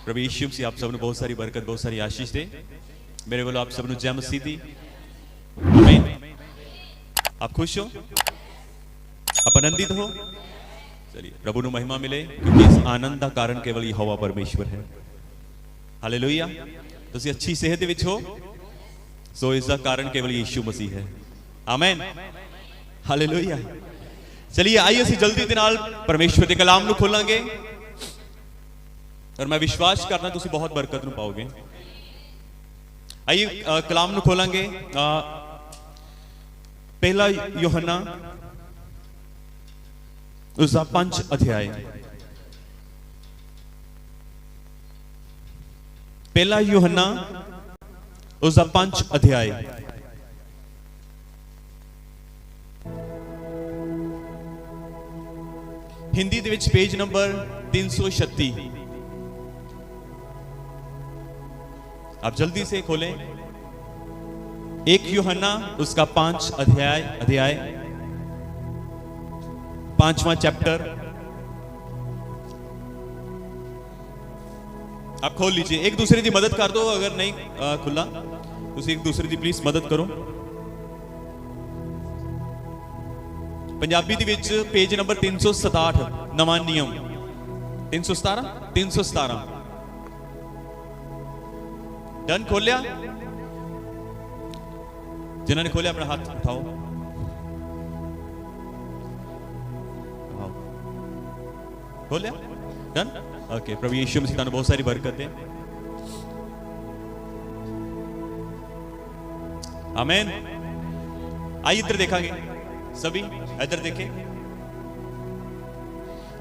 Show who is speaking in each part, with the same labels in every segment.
Speaker 1: प्रभु यीशु मसीह आप सबनों बहुत सारी बरकत, बहुत सारी आशीष दे। मेरे वालों आप सबनों जय मसीह दी। आमीन। आप खुश हो, आप आनंदित हो? चलिए, प्रभु ਨੂੰ महिमा मिले, क्योंकि इस आनंद का कारण केवल यहोवा परमेश्वर है। हालेलुया। ਤੁਸੀਂ अच्छी सेहत ਦੇ ਵਿੱਚ ਹੋ, सो इसका कारण केवल यीशु मसीह है। आमीन। हालेलुया। चलिए आइए ਅਸੀਂ जल्दी ਦੇ ਨਾਲ परमेश्वर ਦੇ ਕਲਾਮ ਨੂੰ ਖੋਲਾਂਗੇ और मैं विश्वास करना तुसी बहुत बरकत ਨੂੰ पाओगे। आइए कलाम ਨੂੰ खोलांगे। पहला यूहन्ना उसका 5 अध्याय। पहला यूहन्ना उसका 5 अध्याय। हिंदी दे विच पेज नंबर 336। आप जल्दी से खोलें। 1 यूहन्ना उसका 5 अध्याय 5वां चैप्टर। आप खोल लीजिए। एक दूसरे की मदद कर दो, अगर नहीं खुला तो एक दूसरे की प्लीज मदद करो। पंजाबी दी विच पेज नंबर 367 नवा नियम 317 डन। खोलिया? जिन्होंने खोलिया अपना हाथ उठाओ। खोलिया? डन। ओके। प्रभु यीशु मसीह तुहानू बहुत सारी बरकत है। आमीन। आइए इधर देखेंगे सभी, इधर देखें।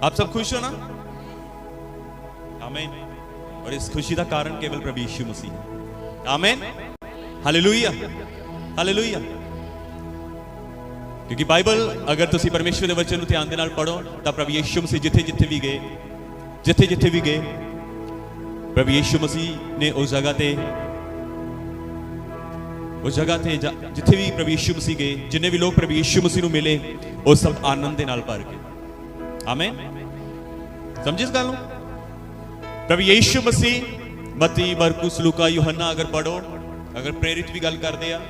Speaker 1: आप सब खुश हो ना? आमीन। और इस खुशी का कारण केवल प्रभु यीशु मसीह है। आमीन। Hallelujah, hallelujah. क्योंकि बाइबल अगर तुसी परमेश्वर के वचन ध्यान दे नाल पढ़ो तो प्रभु यीशु मसीह जिथे जिथे भी गए प्रभु यीशु मसीह ने उस जगह ते जिथे भी प्रभु यीशु मसीह गए, जिन्हें भी लोग प्रभु यीशु मसीह को मिले, वो सब आनंद के नाल भर गए। आमीन। समझे इस गल नूं? प्रभु यीशु मसीह मत्ती, मरकुस, लूका, यूहन्ना अगर पढ़ो, अगर प्रेरित भी गल करते हैं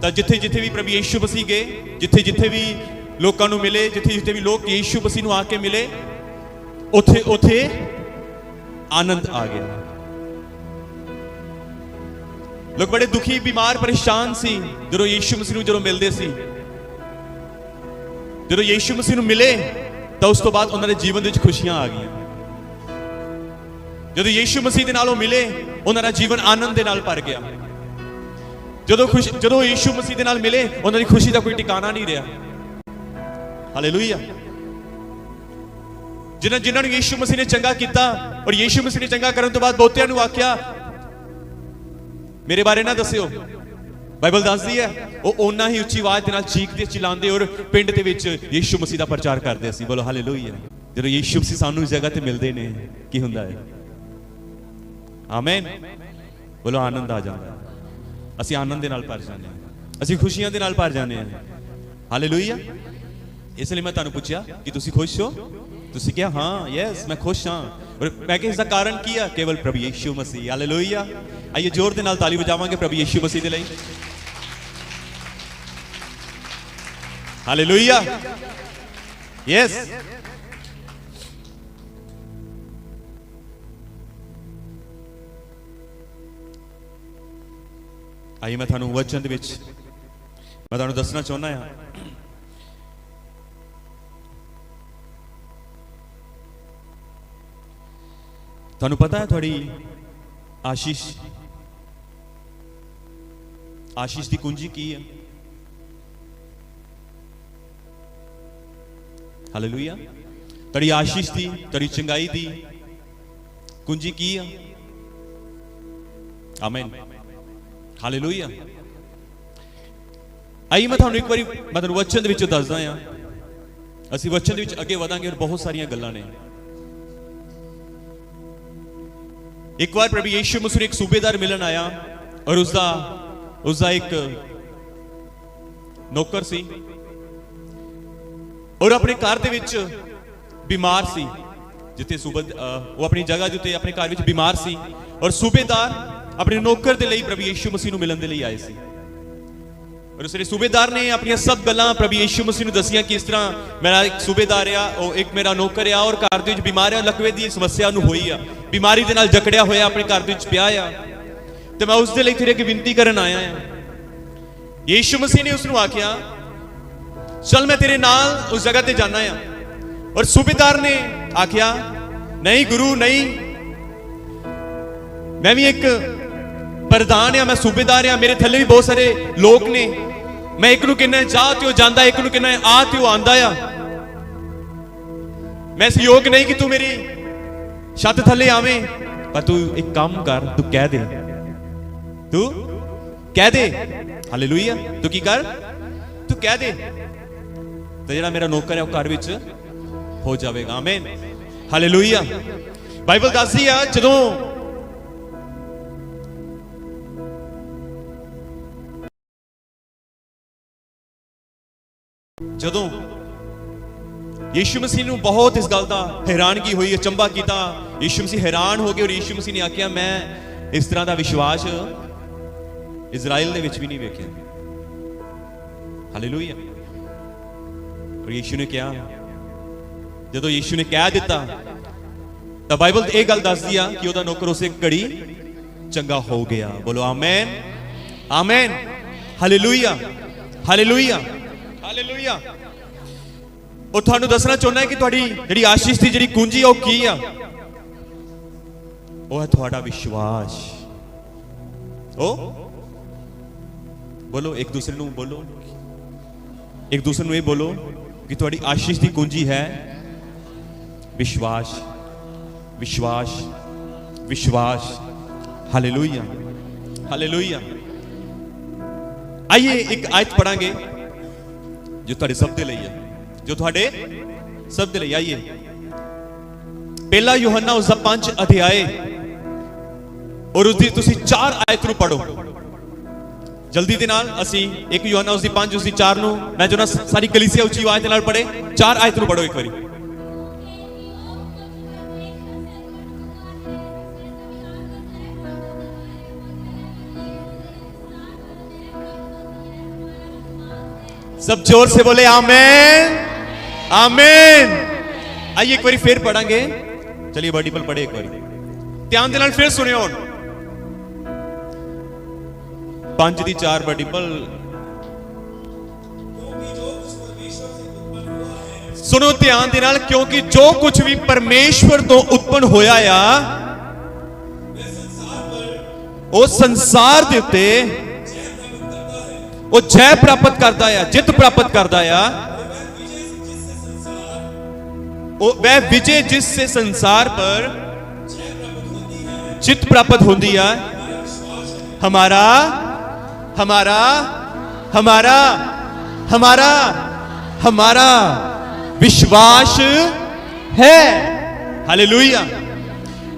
Speaker 1: तो जिथे जिथे भी प्रभु यीशु मसीह गए, जिथे जिथे भी लोगों को मिले, जिथे जिथे भी लोग यीशु मसीह को आके मिले, उथे उथे आनंद आ गया। लोग बड़े दुखी, बीमार, परेशान सी जो यीशु मसीह को जो मिलते सी, जो यीशु मसीह को मिले तो उस तो बाद उन्होंने जीवन में खुशियां आ गई। जो यीशु मसीह के नाल मिले उन्होंने जीवन आनंद के नाल भर गया। जो यीशु मसीह के नाल मिले उन्होंने खुशी का कोई ठिकाना नहीं रहा। हालेलुया। जिन्होंने यीशु मसीह ने चंगा किया और यीशु मसीह ने चंगा करने तो बाद बहुतियां नूं आख्या मेरे बारे ना दस्सिओ। बाइबल दसदी है वो ओना ही उच्ची आवाज के नाल चीखते चिल्लाते और पिंड दे विच यीशु मसीह का प्रचार करते सी। बोलो हालेलुया। जो यीशु मसीह सानू इस जगह ते मिलते हैं की हुंदा है? आमीन। बोलो आनंद आ जाता है। असी आनंद दे नाल भर जाने हैं, असी खुशियां दे नाल भर जाने हैं। हालेलुया। इसलिए मैं तुहानू पूछया कि तुसी खुश हो? तुसी क्या? हाँ, यस मैं खुश हाँ। और मैं कहा इसका कारण की है? केवल प्रभु यीशु मसीह। हालेलुया। आइए जोर दे नाल ताली बजावांगे प्रभु यीशु मसीह दे लई। हालेलुया। यस। आइए मैं थानू वचन विच मैं थानू दसना चाहना है। थानू पता है थोड़ी आशीष की कुंजी की है? हालेलुया। तेरी आशीष दी, तेरी चंगाई दी कुंजी की है? आमीन। हालेलुया। आइए मैं थानू एक बारी मैं वचन विच दसदा हां। असीं वचन विच अगे वधांगे और बहुत सारियां गल्लां ने। एक बार प्रभु यीशु मसीह एक सूबेदार मिलन आया और उसका एक नौकर सी और अपने घर दे विच बीमार सी जिथे वो अपनी जगह के उत्ते अपने घर में बीमार सी और सूबेदार अपने नौकर के लिए प्रभु यीशु मसीह मिलन के लिए आए थे और उस सूबेदार ने अपन सब गल्लां प्रभु यीशु मसीह नूं दसियां कि इस तरह मेरा एक सूबेदार आ एक मेरा नौकर आ और घर दे विच बीमार आ लकवे की समस्या नूं होई आ बीमारी दे नाल जकड़िया होया अपने घर दे विच पिया आ ते मैं उस दे लई तेरे अगे विनती करन आया हां। यीशु मसीह ने उसनूं आख्या चल मैं तेरे नाल उस जगह ते जाना आ और सूबेदार ने आख्या नहीं गुरु नहीं मैं भी एक प्रधान आ मैं सूबेदार आ मेरे थले भी बहुत सारे लोग ने मैं एक नूं कहना जा ते ओ जांदा एक नूं कहना आ ते ओ आंदा आ मैं इस योग नहीं कि तू मेरी छत थले आवे पर तू एक काम कर तू कह दे हालेलुया तू की कर तू कह दे तो जेड़ा मेरा नौकर है वो घर विच हो जाएगा आमीन हालेलुया। बाइबल दसदी आ जदों यीशु मसीह नूं बहुत इस गल दा हैरानगी हुई अचंभा कीता यीशु मसीह हैरान हो गए और यीशु मसीह ने आख्या मैं इस तरह का विश्वास इजराइल दे विच भी नहीं वेखिया हालेलुया। और यीशु ने कहा जदों यीशु ने कह दिता तो बाइबल यह गल दसदी आ कि ओहदा नौकर उसे घड़ी चंगा हो गया। बोलो आमीन आमीन हालेलुया हालेलुया हालेलुया। और थानू दसना चाहना है कि तुहाडी जिहड़ी आशीष दी जिहड़ी कुंजी है की आ वो है तुहाडा विश्वास। ओ बोलो एक दूसरे नू बोलो एक दूसरे नू ये बोलो कि तुहाडी आशीष दी कुंजी है विश्वास विश्वास विश्वास हालेलुया हालेलुया। आइए एक आयत पढ़ांगे जो तुहाडे सब दे लई है जो तुहाडे सब दे लई। आइए पहला यूहन्ना उसका 5 अध्याय और उसकी तुसी 4 आयत नूं पढ़ो जल्दी दे नाल। असी एक यूहन्ना उसकी 5 उसकी 4 नूं मैं जो ना सारी कलीसिया उच्ची आवाज नाल पढ़े 4 आयत नूं पढ़ो एक बारी। सब जोर से बोले आमीन आमीन। आइए एक बार फिर पढ़ांगे चलिए बाइबल पढ़े एक बार ध्यान दे नाल फिर सुनियो 5 दी 4 बाइबल सुनो ध्यान दे नाल क्योंकि जो कुछ भी परमेश्वर तो उत्पन्न होया आ वो संसार दे उत्ते वो जय प्राप्त करता है जित प्राप्त करता है वह विजय जिससे संसार पर जित प्राप्त होती है हमारा हमारा हमारा हमारा हमारा विश्वास है। हालेलुया।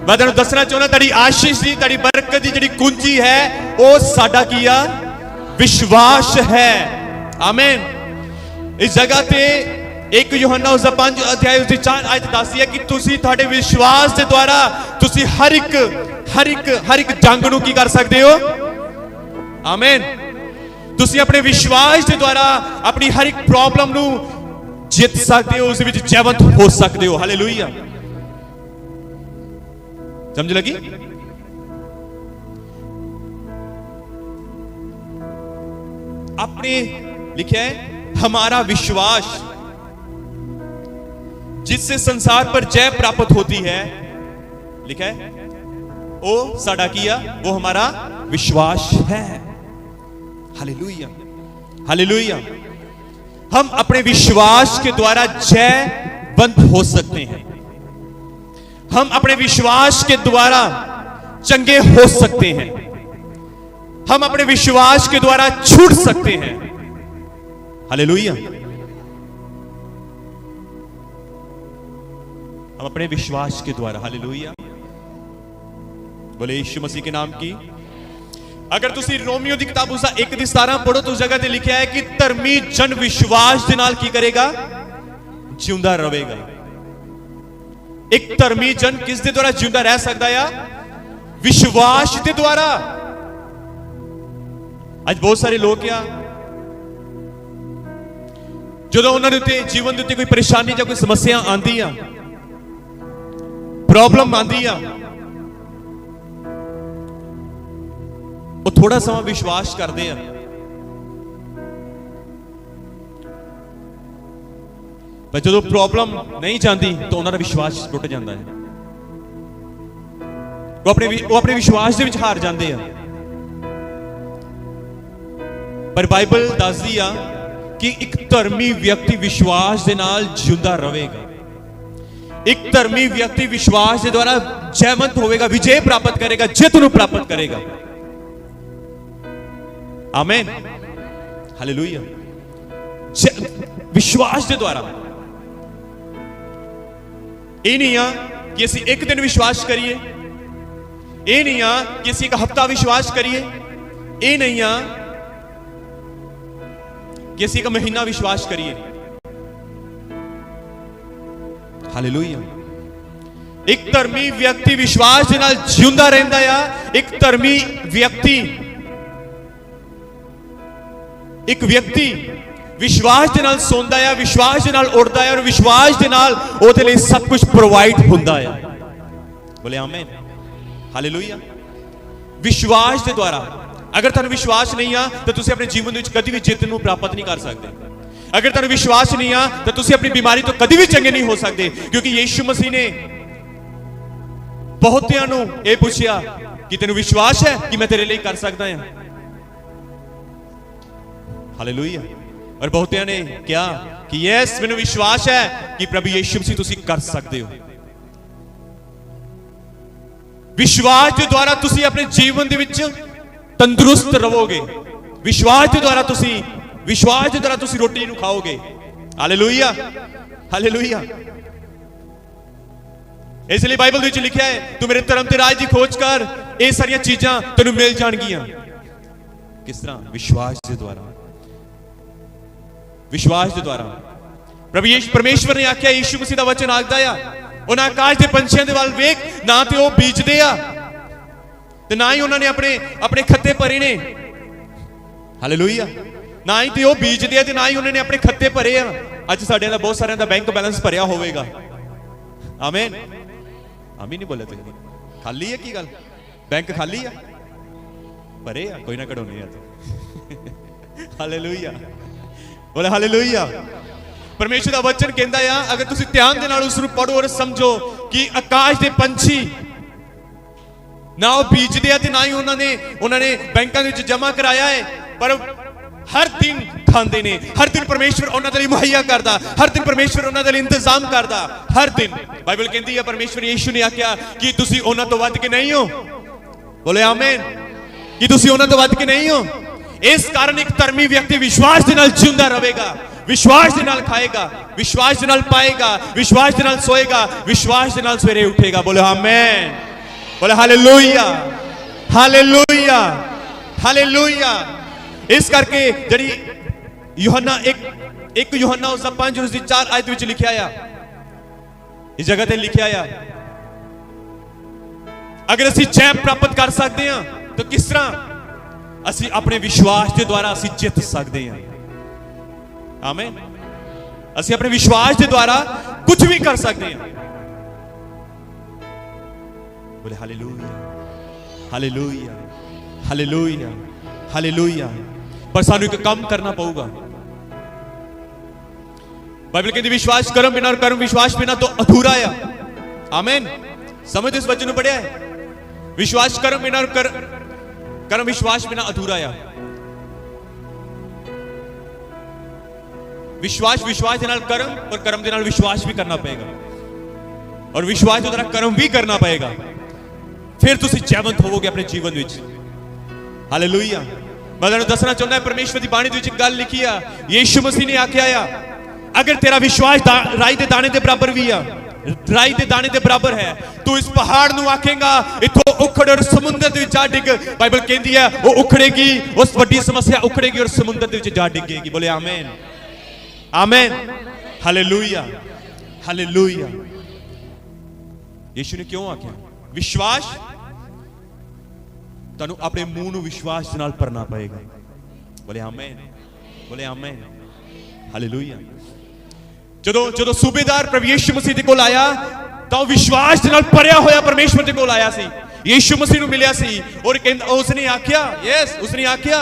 Speaker 1: मैं तेनू दसना चाहना तेरी आशीष दी तेरी बरकत दी जिहड़ी कुंजी है वो साडा की आ विश्वास है आमीन। इस जगह ते एक यूहन्ना उसका 5 अध्याय उसकी 4 आयत दसदी है कि तुसी तुहाडे विश्वास के द्वारा तुसी हर एक जंग नूं की कर सकते हो आमीन। तुसी अपने विश्वास के द्वारा अपनी हर एक प्रॉब्लम नूं जित सकते हो उस विच जयवंत हो सकते हो। हालेलुया। समझ लगी। आपने लिखा है हमारा विश्वास जिससे संसार पर जय प्राप्त होती है लिखा है वो साडा किया वो हमारा विश्वास है। Hallelujah hallelujah. हम अपने विश्वास के द्वारा जयवंत हो सकते हैं हम अपने विश्वास के द्वारा चंगे हो सकते हैं हम अपने विश्वास के द्वारा छूट सकते हैं। हालेलुया। हम अपने विश्वास के द्वारा हालेलुया बोले यीशु मसीह के नाम की। अगर तुसी रोमियो की किताब उसका 1:17 पढ़ो तो उस जगह ते लिखा है कि धर्मी जन विश्वास के नाल की करेगा जिंदा रहेगा। एक धर्मी जन किस दे द्वारा जिंदा रह सकता है? विश्वास के द्वारा। आज बहुत सारे लोग क्या जो उन्होंने जीवन के कोई परेशानी या कोई समस्या आती है, प्रॉब्लम आती है, वो थोड़ा समा विश्वास करते हैं, पर जो प्रॉब्लम नहीं जाती तो उन्होंने विश्वास टुट जाता है। वो अपने विश्वास के हार जाते हैं। पर बाइबल दसदी आ कि एक धर्मी व्यक्ति विश्वास के नाल जिंदा रहेगा। एक धर्मी व्यक्ति विश्वास के द्वारा जयवंत होगा, विजय प्राप्त करेगा, जित नूं प्राप्त करेगा। आमीन, हालेलुया। विश्वास के द्वारा ये नहीं आ कि असीं एक दिन विश्वास करिए, ये नहीं आ कि असीं एक हफ्ता विश्वास करिए, ये नहीं आ कि असीं एक महीना विश्वास करिए। हालेलुया। एक धर्मी व्यक्ति विश्वास के नाल जिंदा रहंदा है। एक धर्मी व्यक्ति, एक व्यक्ति विश्वास के नाल सोंदा है, विश्वास के नाल उड़दा है और विश्वास के नाल ओहदे लई सब कुछ प्रोवाइड हुंदा है। बोले आमीन, हालेलुया। विश्वास के द्वारा अगर तुहानूं विश्वास नहीं आ तो तुसीं अपने जीवन विच कदी भी जित नूं प्राप्त नहीं कर सकते। अगर तुहानूं विश्वास नहीं आ तो तुसीं अपनी बीमारी तो कदी भी चंगे नहीं हो सकते, क्योंकि यीशु मसीह ने बहुतियां नूं यह पूछया कि तैनूं विश्वास है कि मैं तेरे लिए कर सकता हां। हालेलुया। और बहुतियां ने कहा कि यस मैनूं विश्वास है कि प्रभु यीशु मसीह तुसीं कर सकते हो। विश्वास के द्वारा तुसीं अपने जीवन दे विच तंदुरुस्त रहोगे। विश्वास के द्वारा तुसीं रोटी नूं खाओगे। Hallelujah, hallelujah. इसलिए बाइबल विच लिखा है तू मेरे धर्म ते राज दी खोज कर, ये सारियां चीजां तैनूं मिल जाणगियां। किस तरह? विश्वास के द्वारा। विश्वास के द्वारा प्रभु यीशु परमेश्वर ने आख्या, यीशु मसीह दा वचन आखदा आ, उन्हां आकाश दे पंछियां दे वल वेख, ना ते ओह बीजदे आ ते ना ही उन्होंने अपने खत्ते भरे ने। हालेलुया। ना ही ते ओह बीजदे आ ते ना ही उन्होंने अपने खत्ते भरे आ। अज साडे दा बहुत सारे दा बैंक बैलेंस भरिया होवेगा। आमीन, आमीन नहीं बोले तुसीं? खाली है की गल? बैंक खाली है? भरे आ, कोई ना कढाउने आ। हालेलुया, बोले हालेलुया। परमेश्वर का वचन कहता है अगर तुसीं ध्यान दे नाल उस नूं पढ़ो और समझो कि आकाश के पंछी ना वो बीजदे आ ते ना ही उन्होंने बैंकां दे विच जमा कराया है, पर हर दिन खांदे ने। हर दिन परमेश्वर उन्हां दे लई मुहैया करदा, हर दिन परमेश्वर उन्हां दे लई इंतजाम करदा। हर दिन बाइबल कहती है परमेश्वर यीशु ने आख्या कि तुसीं उन्हां तों वध के नहीं हो। बोले आमीन, कि तुसीं उन्हां तों वध के नहीं हो। इस कारण एक धर्मी व्यक्ति विश्वास के नाल जिंदा रहेगा, विश्वास के नाल खाएगा, विश्वास के नाल पाएगा, विश्वास के नाल सोएगा, विश्वास के नाल सवेरे उठेगा। बोले आमीन, बोले हालेलुया, हालेलुया, हालेलुया। इस करके जड़ी यूहन्ना एक यूहन्ना उसका 5:4 आयत विच लिखा है, इस जगह ते लिखा है अगर असीं जय प्राप्त कर सकते हैं तो किस तरह असीं अपने विश्वास के द्वारा असीं जित सकते हैं। आमीन। असीं अपने विश्वास के द्वारा कुछ भी कर सकते हैं। बोले हालेलुया, हालेलुया, हालेलुया, हालेलुया। पर सानू एक काम करना पड़ेगा। बाइबल कहती विश्वास कर्म बिना और कर्म विश्वास बिना तो अधूरा है। आमीन। समझ इस वचन पढ़िया है? विश्वास कर्म बिना और कर्म विश्वास बिना अधूरा है। विश्वास के नाल कर्म और कर्म के नाल विश्वास भी करना पड़ेगा और विश्वास के द्वारा कर्म भी करना पड़ेगा, फिर तुसीं जयवंत होवोगे अपने जीवन विच। हालेलुया। मैं तुहानूं दसना चाहुंदा परमेश्वर दी बाणी दे विच गल लिखी आ, यीशु मसीह ने आख्या आ अगर तेरा विश्वास राई दे दाने दे बराबर भी आ, राई दे दाने दे बराबर है, तू इस पहाड़ नूं आखेगा इथों उखड़ और समुद्र दे विच जा डिग। बाइबल कहती है वो उखड़ेगी, उस वड्डी समस्या उखड़ेगी और समुद्र दे विच जा डिगेगी। बोले आमीन, आमीन, हालेलुया, हालेलुया। यीशु ने क्यों आख्या विश्वास तानू अपने मुंह नू विश्वास दे नाल भरना पएगा। बोले आमीन, बोले आमीन, हालेलुया। जदों सूबेदार प्रभु यीशु मसीह दे कोल आया तो विश्वास दे नाल भरिया होया परमेश्वर दे कोल आया सी, यीशु मसीह नू मिलिया सी और कहंदा उसने आख्या यस उसने आख्या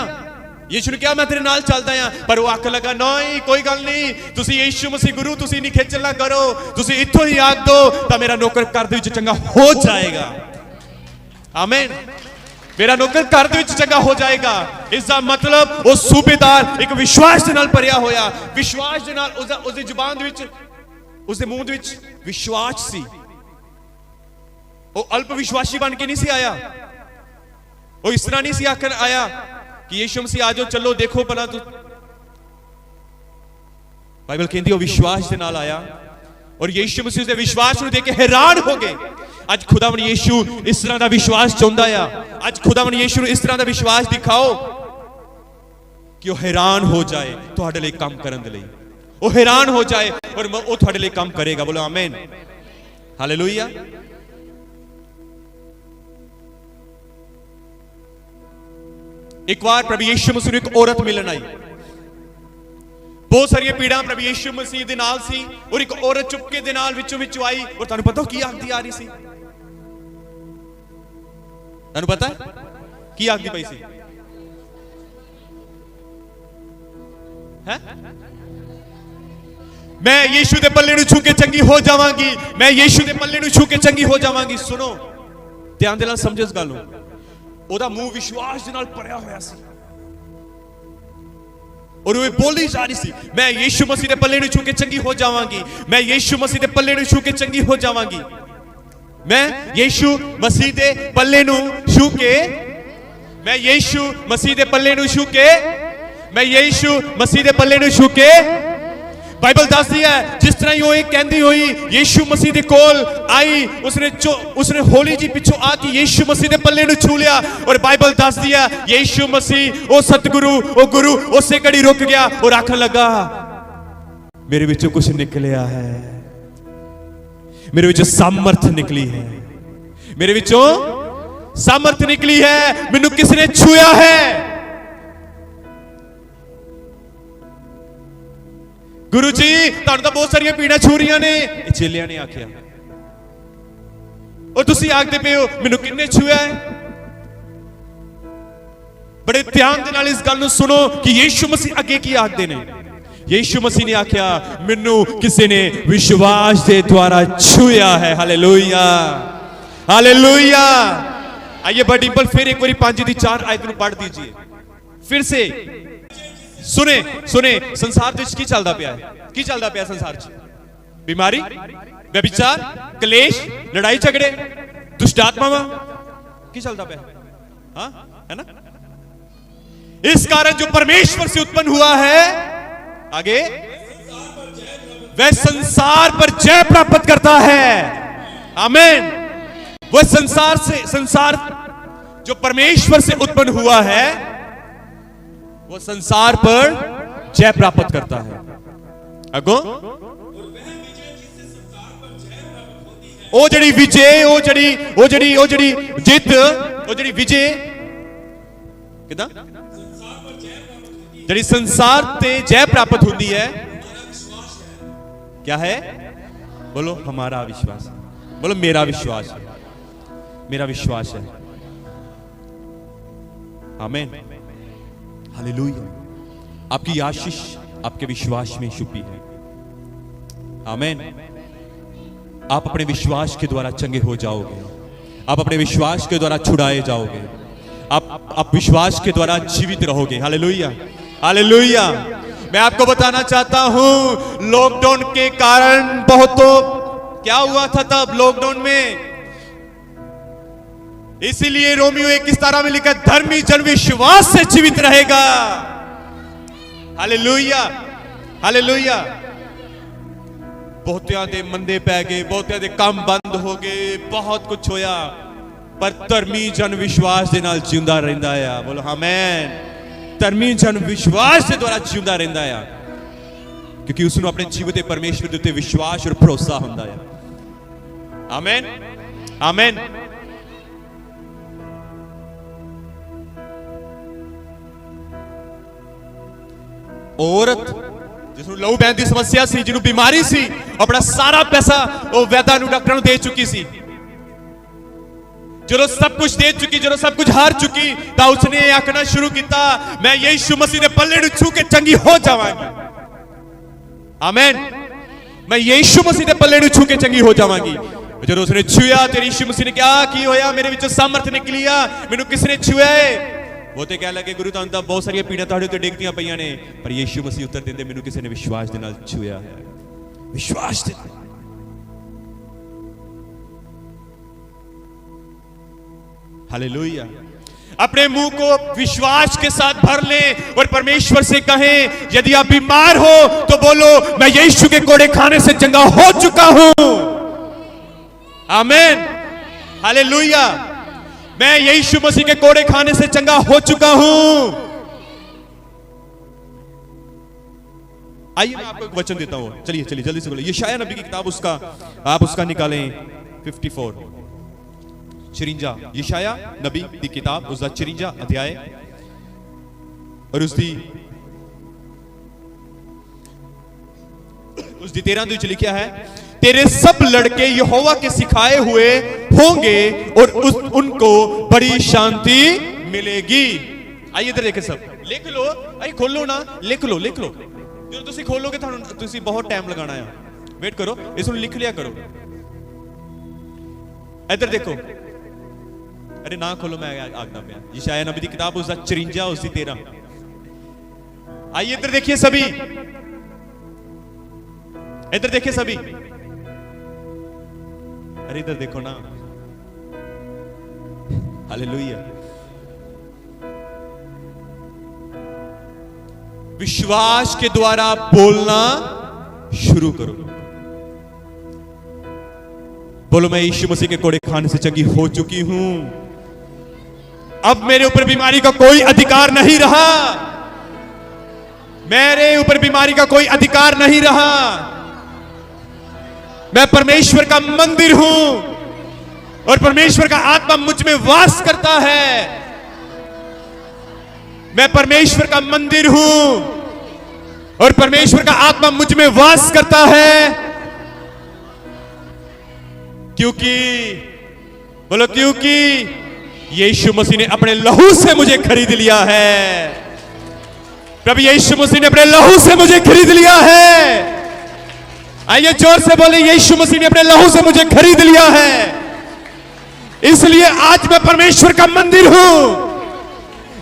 Speaker 1: यीशु ने कहा मैं तेरे नाल चलदा हां, पर वो आख लगा नहीं कोई गल नहीं, तुसी यीशु मसीह गुरु तुसी नहीं खिचलना करो, तुसी इत्थों ही आख दो तो मेरा नौकर घर दे विच चंगा हो जाएगा। आमीन, मेरा नौकर घर दे विच चंगा हो जाएगा। इसका मतलब वो सूबेदार एक विश्वास दे नाल भरिया होया, विश्वास दे नाल उसदी जुबान दे विच उसदे मुंह दे विच विश्वास सी। वो अल्प विश्वासी बन के नहीं सी आया, वो इस तरह नहीं सी आखर आया कि यीशु मसीह आ जाओ चलो देखो भला तू। बाइबल कहती है वो विश्वास के नाल आया और यीशु मसीह दे विश्वास को देख के हैरान हो गए। आज खुदावन यीशु इस तरह का विश्वास चाहता है, आज खुदावन यीशु इस तरह का विश्वास दिखाओ कि वो हैरान हो जाए तुहाडे लिए काम करने लिए, वो हैरान हो जाए और वो तुहाडे लिए काम करेगा। बोलो आमीन, हालेलुया। एक बार प्रभु यीशु मसीह एक औरत मिलन आई, बहुत सारी पीड़ा प्रभु यीशु मसीह दे नाल सी और एक औरत चुपके दे नाल विचों विचों आई और तुहानू पता की आखदी आ रही सी, तुहानू पता की आखदी पई सी है मैं यीशु दे पल्ले नू छू के चंगी हो जावांगी, मैं यीशु दे पल्ले नू छू के चंगी हो जावांगी। सुनो ध्यान दे नाल समझो इस गल नू, ओदा मुंह विश्वास दे नाल भरिया होया सी और वो बोली जा रही सी मैं यीशु मसीह दे पल्ले नू छू के चंगी हो जावांगी, मैं यीशु मसीह दे पल्ले नू छू के चंगी हो जावांगी, मैं यीशु मसीह दे पल्ले नू छू के, मैं यीशु मसीह दे पल्ले नू छू के, मैं यीशु मसीह दे पल्ले नू छू के। बाइबल दसदी है जिस तरह ही वो एक कहंदी हुई यीशु मसीह दे कोल आई, उसने होली जी पिछों आके यीशु मसीह दे पल्ले नू छू लिया और बाइबल दसदी है यीशु मसीह ओ सतगुरु ओ गुरु उसे घड़ी रुक गया और आखन लगा मेरे विचों कुछ निकलिया है, मेरे विचों सामर्थ निकली है, मेरे विचों सामर्थ निकली है, मैनू किसने छुया है। गुरु जी तुहानू तो बहुत सारिया पीड़ा छू रही ने, चेलियां ने आख्या और तुसी आखदे पे हो मैनू किन्ने छुया है। बड़े ध्यान दे नाल इस गल नू सुनो कि यीशु मसीह अगे की आखदे ने। यीशु मसीह ने आख्या मैनू किसी ने विश्वास दे द्वारा छुया है। Hallelujah, hallelujah. आइए बड़ी पर फिर एक बार 5 दी 4 आयत नू पढ़ दीजिए फिर से। सुने सुने संसार विच की चलदा पिया है, की चलदा पिया संसार च? बीमारी, व्यभिचार, कलेश, लड़ाई झगड़े, दुष्ट आत्मावां, की चलदा पिया? हां है ना। इस कारण जो परमेश्वर से उत्पन्न हुआ है आगे वह संसार पर जय प्राप्त करता है। आमीन। वह संसार जो परमेश्वर से उत्पन्न हुआ है वो संसार पर जय प्राप्त करता है। अगो ओ जड़ी विजय, ओ जड़ी जित, ओ जड़ी विजय किदा जड़ी संसार ते जय प्राप्त होती है क्या है? बोलो हमारा विश्वास, बोलो मेरा विश्वास, मेरा विश्वास है। आमीन, हालेलुया। आपकी आशीष आपके विश्वास में छुपी है। आमीन। आप अपने विश्वास के द्वारा चंगे हो जाओगे, आप अपने विश्वास के द्वारा छुड़ाए जाओगे, आप विश्वास के द्वारा जीवित रहोगे। Hallelujah, hallelujah. मैं आपको बताना चाहता हूं लॉकडाउन के कारण बहुतों क्या हुआ था तब लॉकडाउन में, इसीलिए रोमियो 1:17 में लिखा धर्मी जन विश्वास से जीवित रहेगा। Hallelujah, hallelujah. बहुतियां दे मंदे पै गए, बहुतियां दे काम बंद हो गए, बहुत कुछ होया, पर धर्मी जन विश्वास दे नाल जिंदा रहिंदा है। बोलो आमीन। धर्मी जन विश्वास के द्वारा जिंदा रहिंदा है क्योंकि उसनु अपने जीवन ते परमेश्वर दे उत्ते विश्वास और भरोसा हुंदा है। आमीन। आमेन। औरत जिसਨੂੰ ਲਹੂ ਬਹਿਣ ਦੀ ਸਮੱਸਿਆ ਸੀ, ਜਿਹਨੂੰ ਬਿਮਾਰੀ ਸੀ, ਆਪਣਾ ਸਾਰਾ ਪੈਸਾ ਉਹ ਵੈਦਾਂ ਨੂੰ, ਡਾਕਟਰਾਂ ਨੂੰ ਦੇ ਚੁੱਕੀ ਸੀ। ਜਦੋਂ सब कुछ दे चुकी, ਜਦੋਂ सब कुछ हार चुकी, ਤਾਂ ਉਸਨੇ ਆਖਣਾ ਸ਼ੁਰੂ ਕੀਤਾ, मैं यीशु मसीह ਦੇ ਪੱਲੇ ਨੂੰ ਛੂ ਕੇ ਚੰਗੀ ਹੋ ਜਾਵਾਂਗੀ। आमेन। मैं यीशु मसीह ਦੇ ਪੱਲੇ ਨੂੰ ਛੂ ਕੇ ਚੰਗੀ ਹੋ ਜਾਵਾਂਗੀ। ਜਦੋਂ ਉਸਨੇ ਛੂਇਆ ਤੇ ਯੀਸ਼ੂ ਮਸੀਹ ਨੇ ਕਿਹਾ, ਕੀ ਹੋਇਆ? ਮੇਰੇ ਵਿੱਚੋਂ ਸਾਮਰਥ ਨਿਕਲੀ ਆ, ਮੈਨੂੰ ਕਿਸ ਨੇ ਛੂਇਆ ਹੈ? वो तो कह लगे, गुरु तुहानू तां बहुत सारियां पीड़ां तुहाडे उत्ते डिगदियां पईयां ने, पर यीशु मसीह उत्तर दिंदे, मैनू किसी ने विश्वास दे नाल छूया है। विश्वास दे हालेलुया। अपने मुंह को विश्वास के साथ भर लें और परमेश्वर से कहें, यदि आप बीमार हो तो बोलो, मैं यीशु के कोड़े खाने से चंगा हो चुका हूं। आमीन। हालेलुया। मैं यीशु मसीह के कोड़े खाने से चंगा हो चुका हूं। आइए मैं आपको एक वचन देता हूं, चलिए चलिए जल्दी से बोलिए। यशायाह नबी की किताब, उसका आप उसका निकालें 54 54। यशायाह नबी की किताब, उसका 54 अध्याय और उसकी 13 ਵਿੱਚ लिखा है, तेरे सब लड़के यहोवा के सिखाए हुए होंगे और उनको बड़ी शांति मिलेगी। आइए इधर देखें, सब लिख लो। आइए खोलो ना, लिख लो लिख लो। जो तुसी खोलोगे तुसी बहुत टाइम लगाना है, वेट करो, इसको लिख लिया करो। इधर देखो, अरे ना खोलो, मैं आगना पे। यशायाह नबी की किताब, उसका 54 उसकी 13। आइए इधर देखिए सभी, इधर देखिए सभी, अरे इधर देखो ना। हालेलुया। विश्वास के द्वारा बोलना शुरू करो। बोलो, मैं यीशु मसीह के कोड़े खाने से चंगी हो चुकी हूं। अब मेरे ऊपर बीमारी का कोई अधिकार नहीं रहा। मेरे ऊपर बीमारी का कोई अधिकार नहीं रहा। मैं परमेश्वर का मंदिर हूं और परमेश्वर का आत्मा मुझ में वास करता है। मैं परमेश्वर का मंदिर हूं और परमेश्वर का आत्मा मुझ में वास करता है, क्योंकि बोलो, क्योंकि यीशु मसीह ने अपने लहू से मुझे खरीद लिया है। प्रभु यीशु मसीह ने अपने लहू से मुझे खरीद लिया है। आइए जोर से बोले, यीशु मसीह ने अपने लहू से मुझे खरीद लिया है, इसलिए आज मैं परमेश्वर का मंदिर हूं।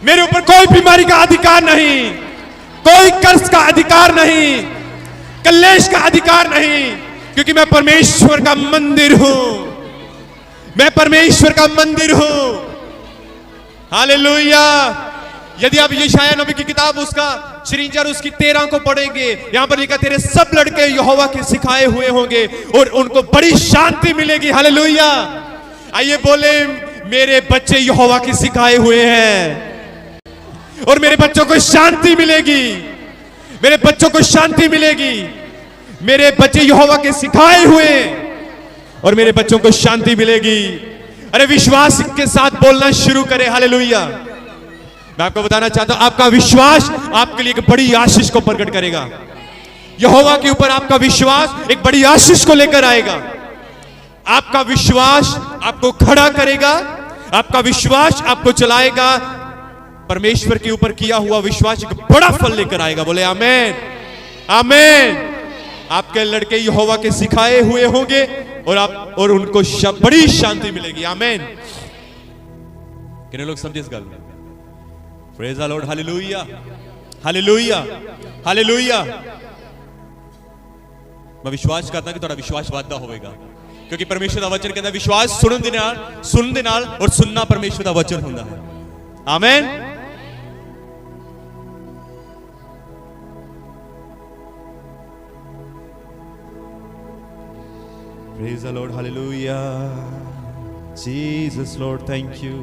Speaker 1: मेरे ऊपर कोई बीमारी का अधिकार नहीं, कोई कर्ज का अधिकार नहीं, कलेश का अधिकार नहीं, क्योंकि मैं परमेश्वर का मंदिर हूं। मैं परमेश्वर का मंदिर हूं। हालेलुया। यदि आप यशायाह नबी की किताब, उसका 53 उसकी 13 को पढ़ेंगे, यहां पर लिखा, तेरे सब लड़के यहोवा के सिखाए हुए होंगे और उनको बड़ी शांति मिलेगी। हालेलुया। आइए बोले, मेरे बच्चे यहोवा के सिखाए हुए हैं और मेरे बच्चों को शांति मिलेगी। मेरे बच्चों को शांति मिलेगी। मेरे बच्चे यहोवा के सिखाए हुए और मेरे बच्चों को शांति मिलेगी। अरे विश्वास के साथ बोलना शुरू करें। हालेलुया। मैं आपको बताना चाहता हूं, आपका विश्वास आपके लिए एक बड़ी आशीष को प्रकट करेगा। यहोवा के ऊपर आपका विश्वास एक बड़ी आशीष को लेकर आएगा। आपका विश्वास आपको खड़ा करेगा, आपका विश्वास आपको चलाएगा। परमेश्वर के ऊपर किया हुआ विश्वास एक बड़ा फल लेकर आएगा। बोले आमीन। आमीन। आपके लड़के यहोवा के सिखाए हुए होंगे और उनको बड़ी शांति मिलेगी। आमीन। कितने लोग समझे इस गल में? Praise the lord. Hallelujah. Hallelujah. Hallelujah. मैं विश्वास करता कि थोड़ा विश्वास वादा होगा, क्योंकि परमेश्वर का वचन कहता है, विश्वास सुनने दे नाल और सुनना परमेश्वर का वचन होता है। आमीन। Praise the Lord. Hallelujah. Jesus, Lord, thank you.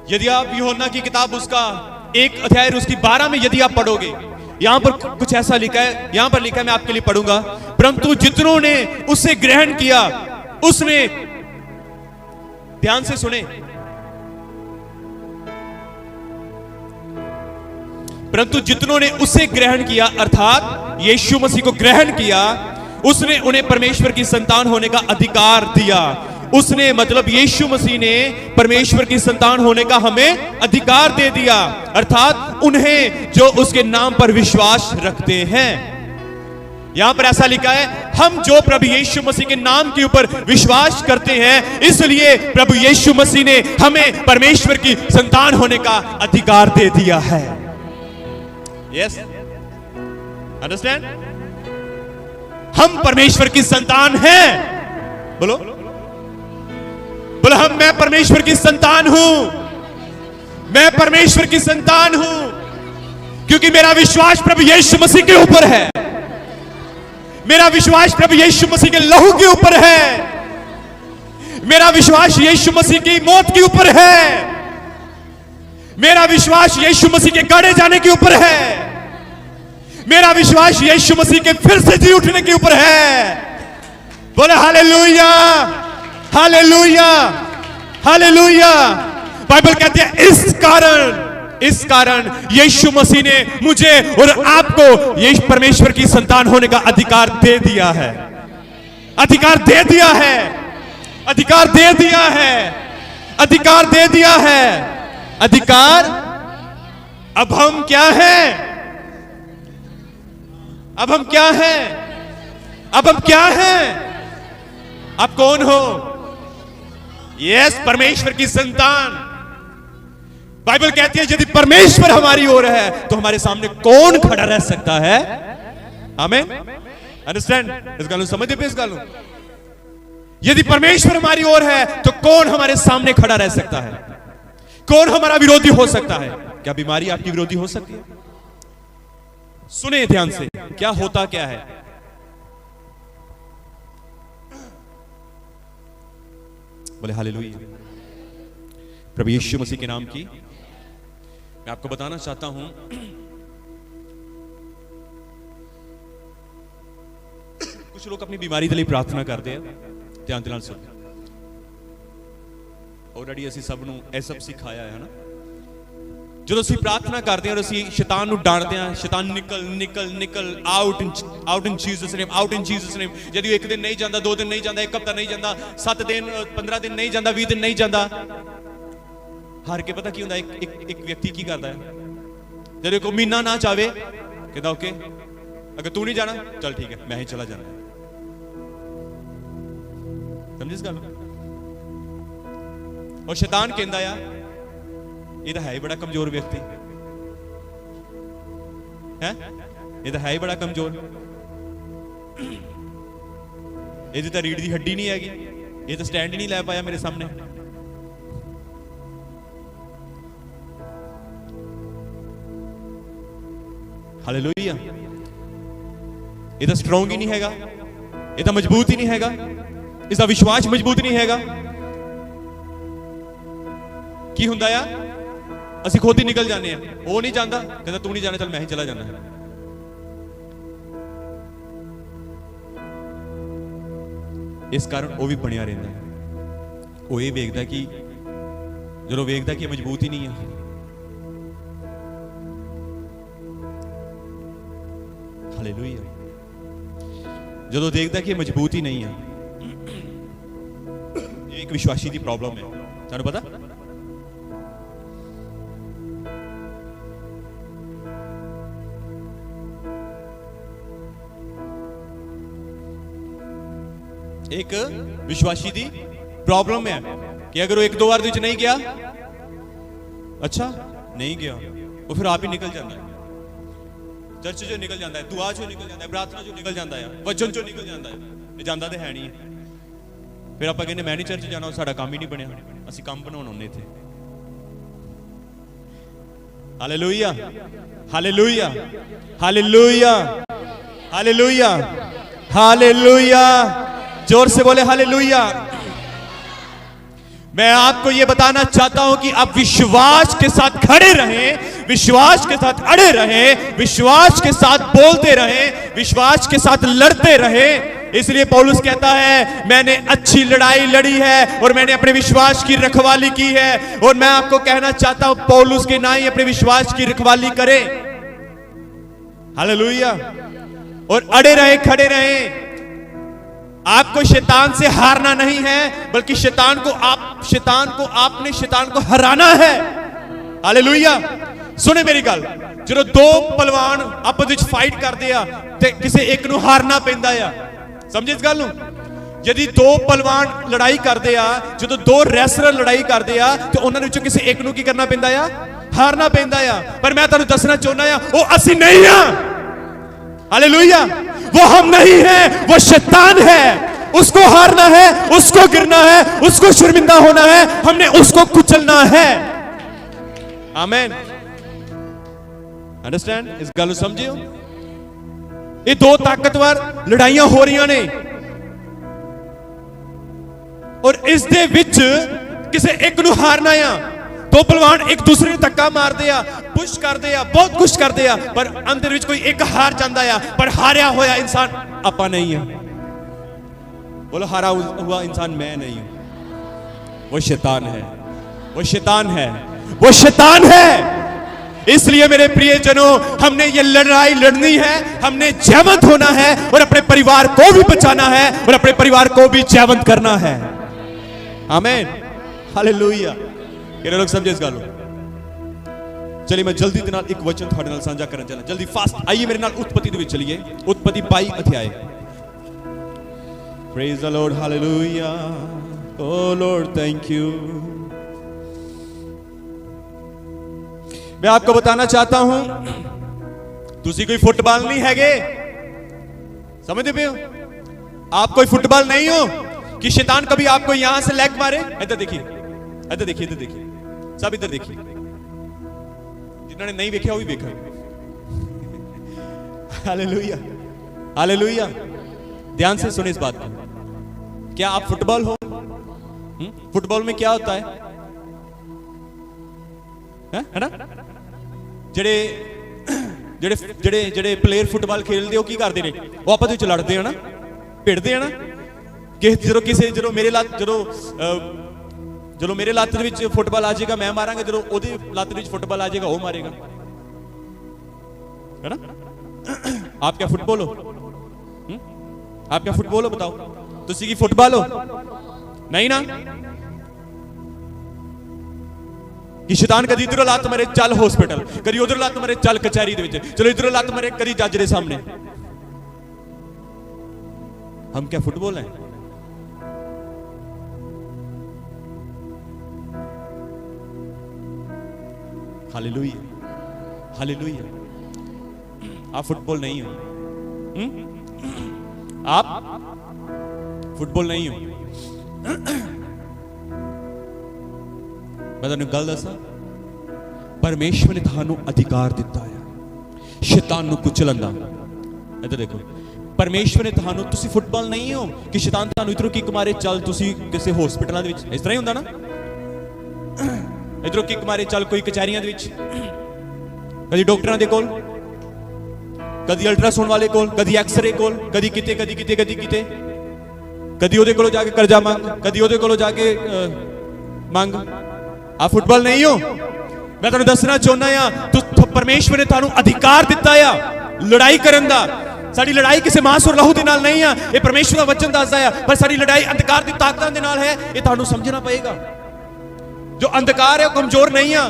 Speaker 1: यदि आप यूहन्ना की किताब, उसका 1 अध्याय उसकी 12 में यदि आप पढ़ोगे, यहां पर कुछ ऐसा लिखा है, यहां पर लिखा है, मैं आपके लिए पढ़ूंगा। परंतु जितनों ने उसे ग्रहण किया, उसने, ध्यान से सुने, परंतु जितनों ने उसे ग्रहण किया, अर्थात यीशु मसीह को ग्रहण किया, उसने उन्हें परमेश्वर की संतान होने का अधिकार दिया। उसने मतलब यीशु मसीह ने परमेश्वर की संतान होने का हमें अधिकार दे दिया, अर्थात उन्हें जो उसके नाम पर विश्वास रखते हैं। यहां पर ऐसा लिखा है, हम जो प्रभु यीशु मसीह के नाम के ऊपर विश्वास करते हैं, इसलिए प्रभु यीशु मसीह ने हमें परमेश्वर की संतान होने का अधिकार दे दिया है। Yes, understand? हम परमेश्वर की संतान हैं। बोलो बोलो, मैं परमेश्वर की संतान हूं, मैं परमेश्वर की संतान हूं, क्योंकि मेरा विश्वास प्रभु यीशु मसीह के ऊपर है, मेरा विश्वास प्रभु यीशु मसीह के लहू के ऊपर है, मेरा विश्वास यीशु मसीह की मौत के ऊपर है, मेरा विश्वास यीशु मसीह के गाड़े जाने के ऊपर है, मेरा विश्वास यीशु मसीह के फिर से जी उठने के ऊपर है। बोले हालेलुया, हालेलुया, हालेलुया। बाइबल कहती है इस कारण यीशु मसीह ने मुझे और आपको यीशु परमेश्वर की संतान होने का अधिकार दे दिया है, अधिकार दे दिया है, अधिकार दे दिया है, अधिकार दे दिया है, अधिकार। अब हम क्या हैं? अब हम क्या हैं? अब हम क्या हैं? आप कौन हो? यस, परमेश्वर की संतान। बाइबल कहती है यदि परमेश्वर हमारी ओर है तो हमारे सामने कौन खड़ा रह सकता है? आमीन, अंडरस्टैंड? इस गालों समझ पे, इस गालों, यदि परमेश्वर हमारी ओर है तो कौन हमारे सामने खड़ा रह सकता है? कौन हमारा विरोधी हो सकता है? क्या बीमारी आपकी विरोधी हो सकती है? सुने ध्यान से, क्या होता क्या है? बोले हालेलुया। प्रभु यीशु मसीह के नाम की मैं आपको बताना चाहता हूं, कुछ लोग अपनी बीमारी के लिए प्रार्थना करते हैं। ध्यान ਦੇ ਨਾਲ सुन, ऑलरेडी ਅਸੀਂ ਸਭ ਨੂੰ ਇਹ ਸਭ ਸਿਖਾਇਆ ਹੈ ਨਾ। ਜਦੋਂ ਅਸੀਂ ਪ੍ਰਾਰਥਨਾ ਕਰਦੇ ਹਾਂ और ਅਸੀਂ ਸ਼ੈਤਾਨ ਨੂੰ ਡਾਂਟਦੇ ਹਾਂ, ਸ਼ੈਤਾਨ ਨਿਕਲ ਨਿਕਲ ਨਿਕਲ, out in Jesus name, out in Jesus name. ਜਦੋਂ ਇੱਕ ਦਿਨ ਨਹੀਂ ਜਾਂਦਾ, 2 ਦਿਨ ਨਹੀਂ ਜਾਂਦਾ, ਇੱਕ ਹਫ਼ਤਾ ਨਹੀਂ ਜਾਂਦਾ, 7 ਦਿਨ 15 ਦਿਨ ਨਹੀਂ ਜਾਂਦਾ, 20 ਦਿਨ ਨਹੀਂ ਜਾਂਦਾ, ਹਾਰ ਕੇ ਪਤਾ ਕੀ ਹੁੰਦਾ? ਇੱਕ ਵਿਅਕਤੀ ਕੀ ਕਰਦਾ ਹੈ, ਜਦੋਂ ਕੋਈ ਮਹੀਨਾ ਨਾ ਚਾਵੇ ਕਹਿੰਦਾ ਓਕੇ, ਅਗਰ ਤੂੰ ਨਹੀਂ ਜਾਣਾ ਚਲ ਠੀਕ ਹੈ, ਮੈਂ ਹੀ ਚਲਾ ਜਾਣਾ। ਸਮਝੀ ਇਸ ਗੱਲ? और शैतान कहता है ये तो है ही बड़ा कमजोर व्यक्ति है, ये तो है ही बड़ा कमजोर, ये तो रीढ़ की हड्डी नहीं हैगी, ये तो स्टैंड ही नहीं लै पाया मेरे सामने। हालेलुया। ये तो स्ट्रोंग ही नहीं हैगा, ये तो मजबूत ही नहीं हैगा, इसका विश्वास मजबूत नहीं हैगा। ਕੀ ਹੁੰਦਾ ਆ? ਅਸੀਂ ਖੁਦ ਹੀ ਨਿਕਲ ਜਾਂਦੇ ਆ, ਉਹ ਨਹੀਂ ਜਾਂਦਾ, ਕਹਿੰਦਾ ਤੂੰ ਨਹੀਂ ਜਾਣਾ, ਚੱਲ ਮੈਂ ਹੀ ਚਲਾ ਜਾਣਾ। ਇਸ ਕਾਰਨ ਉਹ ਵੀ ਬਣਿਆ ਰਹਿੰਦਾ। ਉਹ ਇਹ ਵੇਖਦਾ ਕਿ ਜਦੋਂ ਵੇਖਦਾ ਕਿ ਮਜ਼ਬੂਤ ਹੀ ਨਹੀਂ ਆ, ਹਾਲੇਲੂਇਆ, ਜਦੋਂ ਦੇਖਦਾ ਕਿ ਮਜ਼ਬੂਤ ਹੀ ਨਹੀਂ ਆ, ਇਹ ਇੱਕ ਵਿਸ਼ਵਾਸੀ ਦੀ ਪ੍ਰੋਬਲਮ ਹੈ। ਤੁਹਾਨੂੰ ਪਤਾ? एक विश्वासी दी प्रॉब्लम है कि अगर वो 1-2 बार नहीं गया, अच्छा नहीं गया, वो फिर आप ही निकल जाता है, चर्च जो निकल जाता है, दुआ जो निकल जाता है, प्रार्थना जो निकल जाता है, वचन जो निकल जाता है, जाता तो है नहीं। फिर आप कहते मैं नहीं चर्च जाना, साडा काम ही नहीं बनया, असीं काम बनाउण आउंदे इत्थे। Hallelujah, hallelujah, hallelujah, hallelujah, hallelujah. जोर से बोले हालेलुया। मैं आपको यह बताना चाहता हूं कि आप विश्वास के साथ खड़े रहें, विश्वास के साथ अड़े रहें, विश्वास के साथ बोलते रहें, विश्वास के साथ लड़ते रहें। इसलिए पौलुस कहता है मैंने अच्छी लड़ाई लड़ी है और मैंने अपने विश्वास की रखवाली की है। और मैं आपको कहना चाहता हूं पौलुस के ना ही अपने विश्वास की रखवाली करें। हालेलुया। और अड़े रहे, खड़े रहे। आपको शैतान से हारना नहीं है, बल्कि शैतान को आपने शैतान को हराना है। हालेलुया। सुने मेरी गल, जो दो पहलवान आपस विच फाइट करते आ ते किसी एक नूं हारना पैंदा आ। समझे इस गल नूं? यदि दो पहलवान लड़ाई करते आ, जो दो रैसलर लड़ाई करते आ, तो उन्हां विचों किसी एक नूं की करना पैंदा आ? हारना पैंदा आ। पर मैं तुहानूं दसना चाहुंदा आ वो असीं नहीं आ। हालेलुया। वो हम नहीं है, वो शैतान है। उसको हारना है, उसको गिरना है, उसको शर्मिंदा होना है, हमने उसको कुचलना है। आमीन। अंडरस्टैंड? इस गल समझियो। ये दो ताकतवर लड़ाइयां हो रही ने और इस दे विच किसी एक नूं हारना आ। दो पहलवान एक दूसरे नूं धक्का मारदे आ, पुश करदे आ, बहुत कुछ करदे आ, पर अंदर विच कोई एक हार जांदा आ। पर हारिया होया इंसान आपा नहीं है। बोलो हारा हुआ इंसान मैं नहीं हूं, वो शैतान है, वो शैतान है, वो शैतान है। इसलिए मेरे प्रियजनों, हमने ये लड़ाई लड़नी है, हमने जयवंत होना है और अपने परिवार को भी बचाना है और अपने परिवार को भी जयवंत करना है। आमीन। हालेलुया। कितने लोग समझे इस गल? चलिए मैं जल्दी दे नाल एक वचन तुहाडे नाल साझा करन चला, जल्दी फास्ट आइए मेरे नाल उत्पत्ति दे विच चलिए। उत्पत्ति 22 अध्याय। Praise the lord. Hallelujah. O lord thank you. मैं आपको बताना चाहता हूं तुसी कोई फुटबॉल नहीं हैगे। समझते पे हो? आप कोई फुटबॉल नहीं हो कि शैतान कभी आपको यहां से लेग मारे। इधर देखिए, इधर देखिए, इधर देखिए, सब इधर देखिए। जिन्होंने नहीं देखा वो भी देखा। हालेलुया। हालेलुया। ध्यान से सुने इस बात को। क्या आप फुटबॉल हो? फुटबॉल में क्या होता है ना? जेड़े जेड़े जेड़े जेड़े प्लेयर फुटबॉल खेलते हो की करते हैं? वो आपस विच लड़ते हैं ना, भिड़ते हैं ना। कि जो किसी जो मेरे लत जो मेरे लत विच फुटबॉल आ जाएगा मैं मारांगा, जो ओदी लत विच फुटबॉल आ जाएगा वो मारेगा, है ना? आप क्या फुटबॉल हो? आप क्या फुटबॉल हो? बताओ। तुसी की फुटबॉल हो? नहीं ना। कि शैतान कदी इधरों लत मारे चल हॉस्पिटल, कदी उधर लत मारे चल कचहरी दे विच, चलो इधरों लत मारे कदी जज दे सामने। हम क्या फुटबॉल हैं? हालेलुया। हालेलुया। आप फुटबॉल नहीं हो। आप फुटबॉल नहीं हो। मैं तुहानू गल दसां, परमेश्वर ने तुहानू अधिकार दिता है शैतान नू कुचलन दा। इधर देखो, परमेश्वर ने तुहानू, तुसी फुटबॉल नहीं हो कि शैतान तुहानू इधरों किक मारे चल तुसी किसी हॉस्पिटलों दे विच। इस तरह ही हुंदा ना, इधरों किक मारे चल कोई कचहरियां दे विच, कदी डॉक्टरां दे कोल, कदी अल्ट्रासाउंड वाले कोल, कदी एक्सरे कोल, कदी किते कदी किते कदी किते, कदी ओदे कोलों जाके कर्जा मांग, कदी ओदे कोलों जाके मांग। आप फुटबॉल नहीं हो। मैं तुहानू दसना चाहुंदा आ, तू परमेश्वर ने तुहानू अधिकार दिता आ लड़ाई करन दा। साडी लड़ाई किसी मांस और लहू दे नाल नहीं आ, ये परमेश्वर दा वचन दसदा आ। पर साडी लड़ाई अंधकार दी ताकतां दे नाल है, ये तुहानू समझना पएगा। जो अंधकार है वो कमजोर नहीं आ,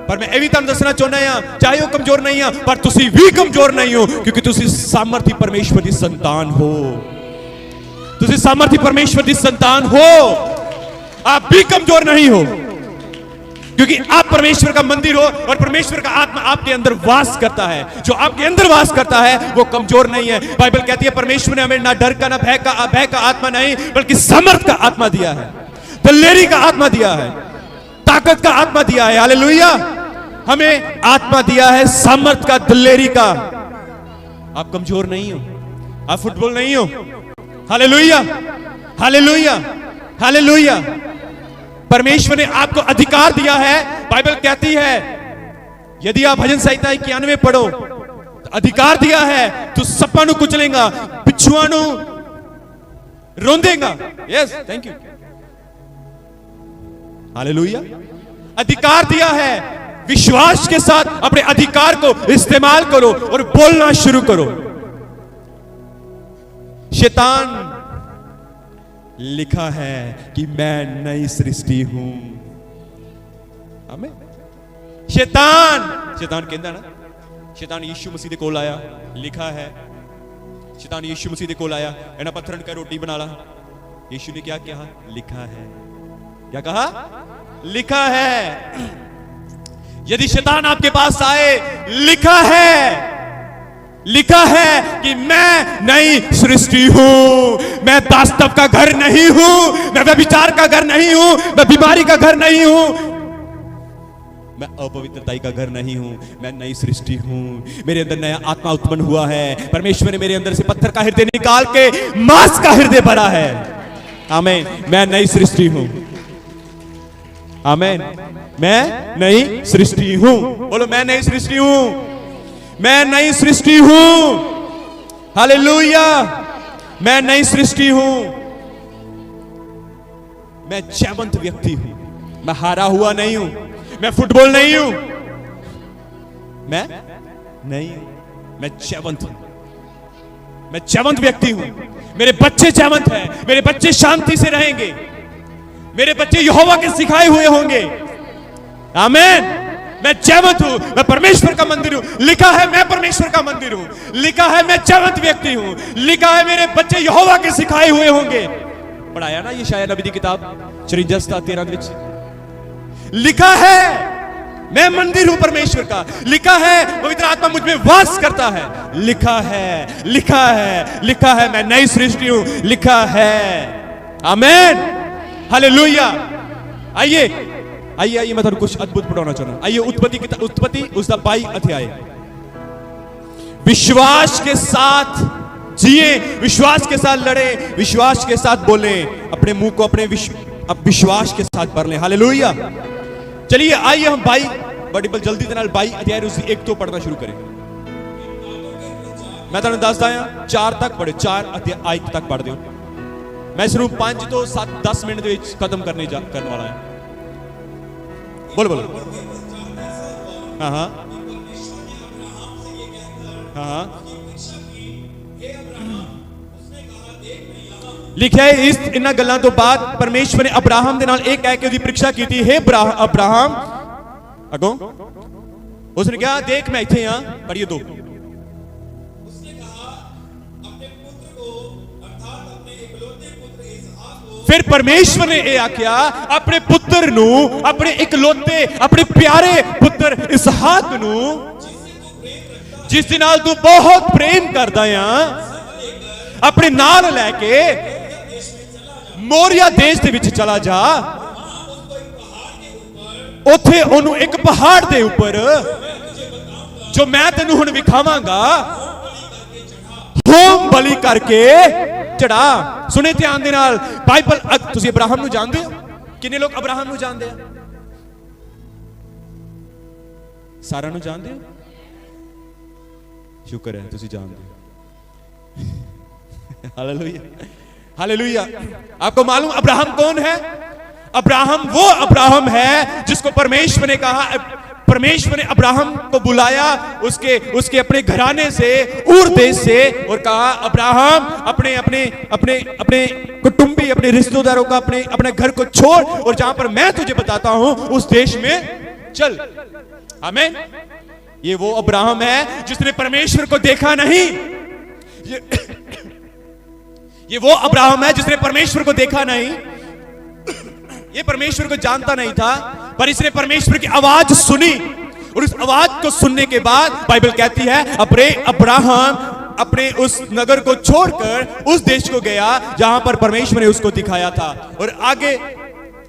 Speaker 1: पर मैं ये भी तुहानू दसना चाहुंदा आ, चाहे वो कमजोर नहीं आ, पर तुसी भी कमजोर नहीं हो, क्योंकि तुसी सामर्थी परमेश्वर दी संतान हो। तुसी सामर्थी परमेश्वर दी संतान हो। आप भी कमजोर नहीं हो, क्योंकि आप परमेश्वर का मंदिर हो और परमेश्वर का आत्मा आपके अंदर वास करता है। जो आपके अंदर वास करता है वो कमजोर नहीं है। बाइबल कहती है परमेश्वर ने हमें ना डर का ना भय का आत्मा नहीं, बल्कि सामर्थ का आत्मा दिया है, दिलेरी का आत्मा दिया है, ताकत का आत्मा दिया है। हालेलुया। हमें आत्मा दिया है सामर्थ का, दिलेरी का। आप कमजोर नहीं हो, आप फुटबॉल नहीं हो। हालेलुया। हालेलुया। हालेलुया। परमेश्वर ने आपको अधिकार दिया है। बाइबल कहती है यदि आप भजन संहिता 91 पढ़ो, तो अधिकार दिया है तू सप्पा नु कुचलेगा, बिच्छुआ नु रोंदेगा। Yes, thank you, hallelujah. अधिकार दिया है, विश्वास के साथ अपने अधिकार को इस्तेमाल करो और बोलना शुरू करो। शैतान, लिखा है कि मैं नई सृष्टि हूं। आमीन। शैतान कहता ना, शैतान यीशु मसीह दे कोल आया, लिखा है शैतान यीशु मसीह दे कोल आया, एना पत्थर का रोटी बना ला। यीशु ने क्या कहा? लिखा है। क्या कहा? लिखा है। यदि शैतान आपके पास आए, लिखा है कि मैं नई सृष्टि हूं, मैं वास्तव का घर नहीं हूं, मैं व्यभिचार का घर नहीं हूं, मैं बीमारी का घर नहीं हूं, मैं अपवित्रताई का घर नहीं हूं, मैं नई सृष्टि हूं। मेरे अंदर नया आत्मा उत्पन्न हुआ है। परमेश्वर ने मेरे अंदर से पत्थर का हृदय निकाल के मांस का हृदय भरा है। आमीन। मैं नई सृष्टि हूं। आमीन। मैं नई सृष्टि हूं। बोलो, मैं नई सृष्टि हूं। मैं नई सृष्टि हूं। हालेलुया। मैं नई सृष्टि हूं। मैं जयवंत व्यक्ति हूं। मैं हारा हुआ नहीं हूं। मैं फुटबॉल नहीं हूं। मैं नहीं हूं, मैं जयवंत हूं। मैं जयवंत व्यक्ति हूं। मेरे बच्चे जयवंत हैं। मेरे बच्चे शांति से रहेंगे। मेरे बच्चे यहोवा के सिखाए हुए होंगे। आमीन। मैं जयवंत हूं। मैं परमेश्वर का मंदिर हूं। लिखा है मैं परमेश्वर का मंदिर हूं। लिखा है मैं जयवंत व्यक्ति हूं। लिखा है मेरे बच्चे यहोवा के सिखाए हुए होंगे। पढ़ाया ना ये शायद नबी दी किताब 53 विच लिखा है मैं मंदिर हूं परमेश्वर का। लिखा है पवित्र आत्मा मुझ में वास करता है। लिखा है, लिखा है, लिखा है मैं नई सृष्टि हूं। लिखा है। आमीन। हालेलुया। आइए आइए आइए, मैं तुम कुछ अद्भुत पढ़ाना चाहता हूं। आइए उत्पत्ति उसका 22 अध्याय। विश्वास के साथ जिए, विश्वास के साथ लड़े, विश्वास के साथ बोले, अपने मुंह को अपने विश्वास के साथ भर लें। हालेलुया। चलिए आइए हम 22 बड़ी जल्दी से 22 अध्याय उसी 1 तो पढ़ना शुरू करें। मैं तुम दसदा 4 तक पढ़े, 4 अध्याय तक पढ़ दो। मैं सिर्फ 5 तो 7-10 मिनट के खत्म करने वाला है। बोलो बोलो। हाँ हाँ हाँ। लिखा है इस इन्हां गल्लां तो बाद परमेश्वर ने अब्राहम दे नाल एक कह के उसकी परीक्षा की थी। हे अब्राहम, अगों उसने कहा देख मैं इत्थे हां। पढ़िए 2। फिर परमेश्वर ने यह आख्या अपने पुत्र नू, अपने इकलौते, अपने प्यारे पुत्र इसहाक नू, जिस दे नाल तू बहुत प्रेम करदा आ, अपने नाल लैके मोरिया देश दे विच चला जा। उथे ओनू एक पहाड़ दे ऊपर जो मैं तेनू हुण विखावांगा, होम बलि करके चढ़ा। सुने ध्यान दे नाल, बाइबल तुसी अब्राहम नू जानदे हो? किन्ने लोग अब्राहम नू जानदे हो? सारा नू जानदे हो? शुक्र है तुसी जानदे हो। Hallelujah hallelujah. आपको मालूम अब्राहम कौन है? अब्राहम वो अब्राहम है जिसको परमेश्वर ने कहा, परमेश्वर ने अब्राहम को बुलाया उसके अपने घराने से, ऊर देश से, और कहा अब्राहम अपने अपने अपने अपने कुटुंबी, अपने रिश्तेदारों का, अपने घर को छोड़ और जहां पर मैं तुझे बताता हूं उस देश में चल। आमीन। ये वो अब्राहम है जिसने परमेश्वर को देखा नहीं। ये वो अब्राहम है जिसने परमेश्वर को देखा नहीं। ये परमेश्वर को जानता नहीं था, पर इसने परमेश्वर की आवाज सुनी और उस आवाज को सुनने के बाद बाइबल कहती है अब्राहम अपने उस नगर को छोड़कर उस देश को गया जहां पर परमेश्वर ने उसको दिखाया था। और आगे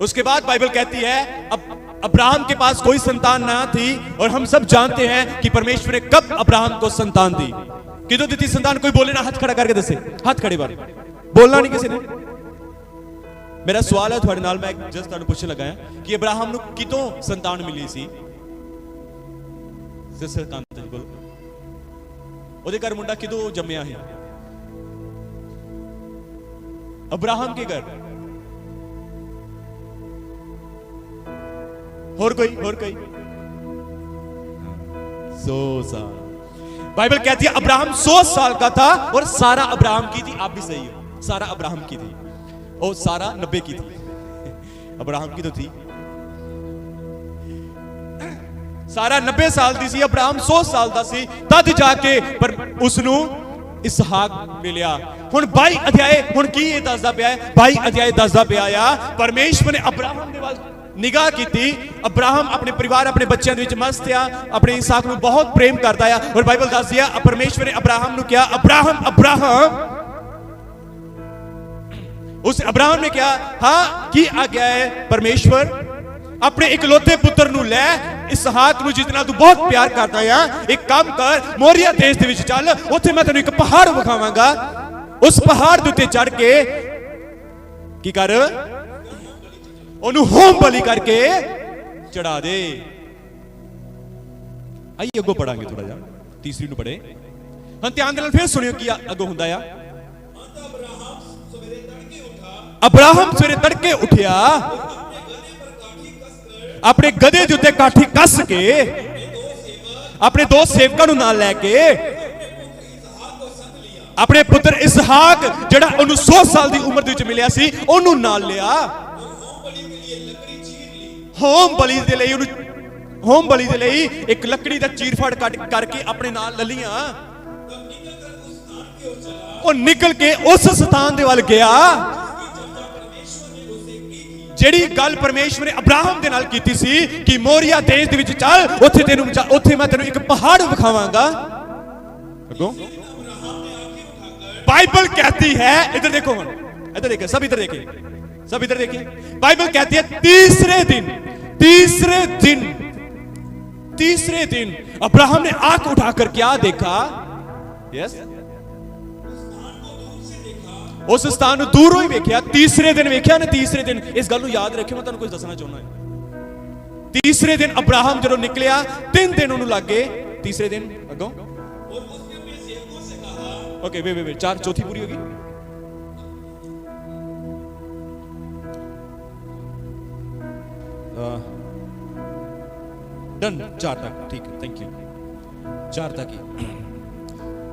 Speaker 1: उसके बाद बाइबल कहती है अब अब्राहम के पास कोई संतान ना थी, और हम सब जानते हैं कि परमेश्वर ने कब अब्राहम को संतान दी। कितों दी थी संतान? कोई बोले ना, हाथ खड़ा करके दसे। हाथ खड़े बार बोलना नहीं किसी ने। मेरा सवाल है थोड़े नाल, मैं जस्ट तुहानू पूछन लगा कि अब्राहम नू कितों संतान मिली सी? सिस्टर कांता जी बोलो, ਉਹਦੇ ਘਰ ਮੁੰਡਾ ਕਿਦੋਂ ਜੰਮਿਆ ਹੈ? अब्राहम के घर। और कोई 100 साल। बाइबल कहती है अब्राहम 100 साल का था और सारा अब्राहम की थी। आप भी सही हो, सारा अब्राहम की थी और सारा 90 की थी। अब्राहम की तो थी, सारा 90 साल दी सी, अब्राहम 100 साल दा सी, तद जाके पर उसनु इसहाक मिलिया। हुण 22 अध्याय हुण की ये दसदा पिया है, 22 अध्याय दसदा पिया आ परमेश्वर ने अब्राहम दे वाल निगाह की। अब्राहम अपने परिवार अपने बच्चों के मस्त आ, अपने इसहाक को बहुत प्रेम करता है। और बाइबल दसदी है परमेश्वर ने अब्राहम को कहा अब्राहम अब्राहम। उस अब्राहम ने कहा हाँ की आज्ञा है परमेश्वर, अपने इकलौते पुत्र नु ले इसहाक नु जितना तू बहुत प्यार करता है, एक काम कर मोरिया देश दे विच चल, उत्थे मैं तेनू एक पहाड़ विखावांगा, उस पहाड़ दे उत्ते चढ़ के की कर ओनू होम बलि करके चढ़ा दे। आइए अगो पढ़ांगे थोड़ा जा, तीसरी नु पढ़े। हां ध्यान दे नाल फिर सुनियो की अगो हुंदा आ। अब्राहम सवेरे तड़के उठिया, अपने गधे दे उत्ते काठी कस के अपने 2 सेवकां नूं नाल लैके अपने पुत्र इसहाक जिहड़ा ओनू 100 साल दी उम्र दे विच मिलिया सी ओनू नाल लिया। होम बलि दे लई एक लकड़ी दा चीरफाड़ करके अपने नाल ललियां। ओ निकल के उस स्थान दे वल गया जेड़ी गल परमेश्वर ने अब्राहम दे नाल कीती सी कि मोरिया देश दे विच चल, उत्थे मैं तेनू एक पहाड़ विखावांगा। बाइबल कहती है, इधर देखो, इधर देखिए, सब इधर देखिए, सब इधर देखिए। बाइबल कहती है तीसरे दिन अब्राहम ने आंख उठाकर क्या देखा? यस, उस स्थान दूरों ही वेख्या। तीसरे दिन वेख्या ने, तीसरे दिन इस गल को याद रखियो, मैं तुहानू कुछ दसना चाहना है। तीसरे दिन अब्राहम जदों निकलिया 3 दिन उन्होंने लग गए। तीसरे दिन अगों ओके वे 4 चौथी पूरी होगी। डन 4 तक, ठीक है, थैंक यू। 4 तक ही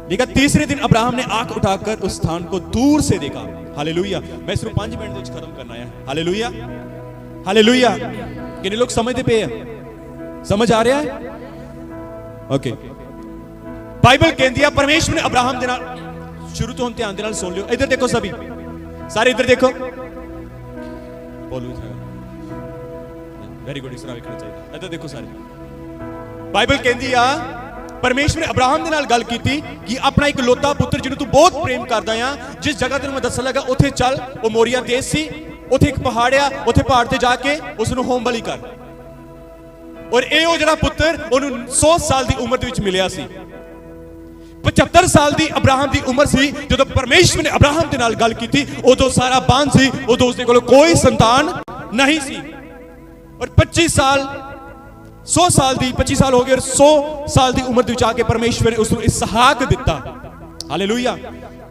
Speaker 1: लिखा। तीसरे दिन अब्राहम ने आंख उठाकर उस स्थान को दूर से देखा। हालेलुया। मैं सिर्फ 5 मिनट में खत्म करना है। Hallelujah, hallelujah. कितने लोग समझते पे हैं? समझ आ रहा है? ओके। बाइबल कहती है परमेश्वर ने अब्राहम दे नाल, शुरू तो हम ध्यान दे नाल सुन लियो। इधर देखो सभी, सारे इधर देखो। बोलो वेरी गुड, इस तरह देखना चाहिए। इधर देखो सारे। बाइबल कहती है परमेश्वर ने अब्राहम दे नाल गल कीती कि अपना एक लौता पुत्र जिन्हों तू बहुत प्रेम करदा आ, जिस जगह तेनू मैं दसन लगा उत्थे चल। वो मोरिया देश सी, उत्थे एक पहाड़ आ, उत्थे पहाड़ ते जाके उसनू होम बलि कर। और ये वो जिहड़ा पुत्र ओनू 100 साल दी उम्र दे विच मिलिया सी। 75 साल दी अब्राहम दी उम्र सी जदों परमेश्वर ने अब्राहम दे नाल गल कीती। उदों सारा बांझ सी, उदों उसदे कोल कोई संतान नहीं सी। और 25 साल 100 साल दी 25 साल हो गए और 100 साल दी उम्र दे विच आके परमेश्वर ने उसनू इसहाक दिता। हालेलुया।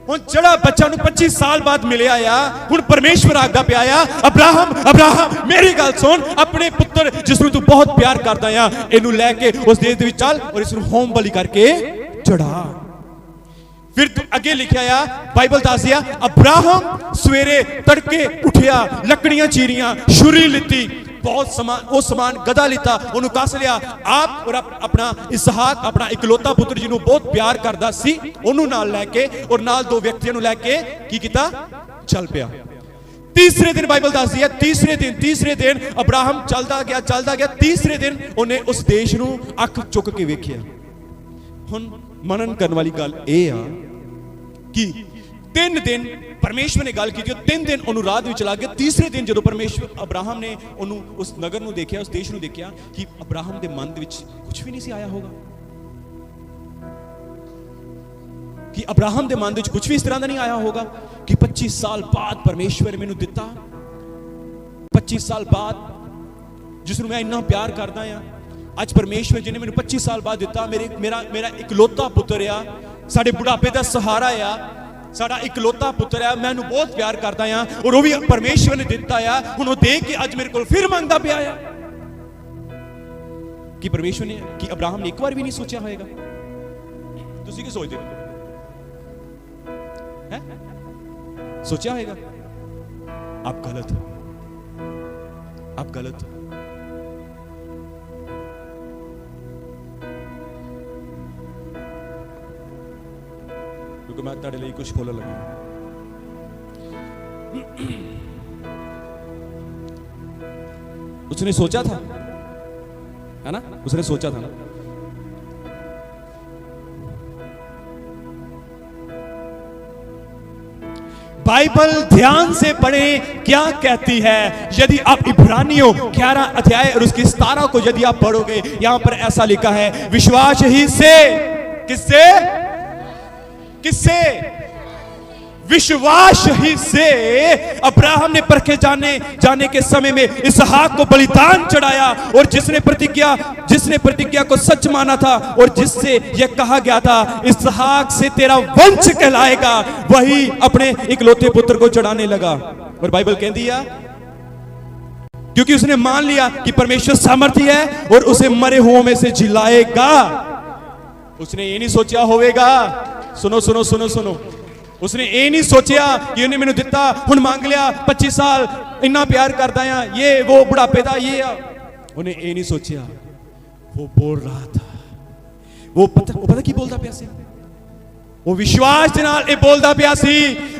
Speaker 1: हुण जिहड़ा बच्चा नूं 25 साल बाद मिलिया आ, हुण परमेश्वर आखदा पिया आ अब्राहम अब्राहम मेरी गल सुन, अपने पुत्र जिसनूं तू बहुत प्यार करदा आ इहनूं लैके उस देश दे विच चल और इसनूं होम बलि करके चढ़ा। फिर अगे लिखा आ, बाइबल दसदी आ अब्राहम सवेरे तड़के उठिया, लकड़ियां चीरियां, छुरी लिती, बहुत समान वो समान गधा लिता, उन्होंने कस लिया। आप और अपना इसहाक अपना इकलौता पुत्र जिन्हों बहुत प्यार करता सी उन्होंने नाल लैके और नाल 2 व्यक्तियों लैके की कीता? चल पिया। तीसरे दिन बाइबल दसदी है तीसरे दिन अब्राहम चलदा गया। तीसरे दिन उन्हें उस देश नूं अख चुक के वेखिया। हुण मनन करने वाली गल ए आ कि 3 दिन परमेश्वर ने गल की, 3 दिन उन्होंने राह विच लग गए। तीसरे दिन जदों परमेश्वर अब्राहम ने उन्होंने उस नगर नूं देखिया, उस देश नूं देखिया कि अब्राहम के मन विच कुछ भी नहीं सी आया होगा, कि अब्राहम के मन विच कुछ भी इस तरह का नहीं आया होगा कि 25 साल बाद परमेश्वर ने मैनूं दिता। 25 साल बाद जिसनूं मैं इन्ना प्यार करदा आ, ਅੱਜ ਪਰਮੇਸ਼ਵਰ ਜਿਹਨੇ ਮੈਨੂੰ 25 ਸਾਲ ਬਾਅਦ ਦਿੱਤਾ, ਮੇਰਾ ਇਕਲੌਤਾ ਪੁੱਤਰ ਆ, ਸਾਡੇ ਬੁਢਾਪੇ ਦਾ ਸਹਾਰਾ ਆ, ਸਾਡਾ ਇਕਲੌਤਾ ਪੁੱਤਰ ਆ, ਮੈਂ ਉਹਨੂੰ ਬਹੁਤ ਪਿਆਰ ਕਰਦਾ ਆ, ਔਰ ਉਹ ਵੀ ਪਰਮੇਸ਼ਵਰ ਨੇ ਦਿੱਤਾ ਆ। ਹੁਣ ਉਹ ਦੇਖ ਕੇ ਅੱਜ ਮੇਰੇ ਕੋਲ ਫਿਰ ਮੰਗਦਾ ਪਿਆ ਆ। ਕਿ ਪਰਮੇਸ਼ਵਰ ਨੇ, ਕਿ ਅਬਰਾਹਮ ਨੇ ਇੱਕ ਵਾਰ ਵੀ ਨਹੀਂ ਸੋਚਿਆ ਹੋਏਗਾ? ਤੁਸੀਂ ਕੀ ਸੋਚਦੇ ਹੋ? सोचा होगा? आप गलत हो, आप गलत हो। क्योंकि मैं तेरे लिए कुछ खोलने लगा। उसने सोचा था, है ना? उसने सोचा था ना। बाइबल ध्यान से पढ़ें क्या कहती है। यदि आप इब्रानियों 11 अध्याय और उसकी 17 को यदि आप पढ़ोगे, यहां पर ऐसा लिखा है, विश्वास ही से, किससे? किससे? विश्वास ही से अब्राहम ने परखे जाने के समय में इसहाक को बलिदान चढ़ाया, और जिसने प्रतिज्ञा को सच माना था और जिससे यह कहा गया था इसहाक से तेरा वंश कहलाएगा, वही अपने इकलौते पुत्र को चढ़ाने लगा। और बाइबल कहती है क्योंकि उसने मान लिया कि परमेश्वर सामर्थी है और उसे मरे हुओं में से जिलाएगा। उसने ये नहीं सोचा होवेगा, सुनो सुनो सुनो सुनो, उसने ये नहीं सोचा कि उन्हें मैंने दिता, हुण मांग लिया, 25 साल इन्ना प्यार करता है, ये वो बुढ़ापे का ये आ। उन्हें ये नहीं सोचा। वो बोल रहा था, वो पता की बोलता पिया सी? वो विश्वास दे नाल ये बोलदा पिया सी,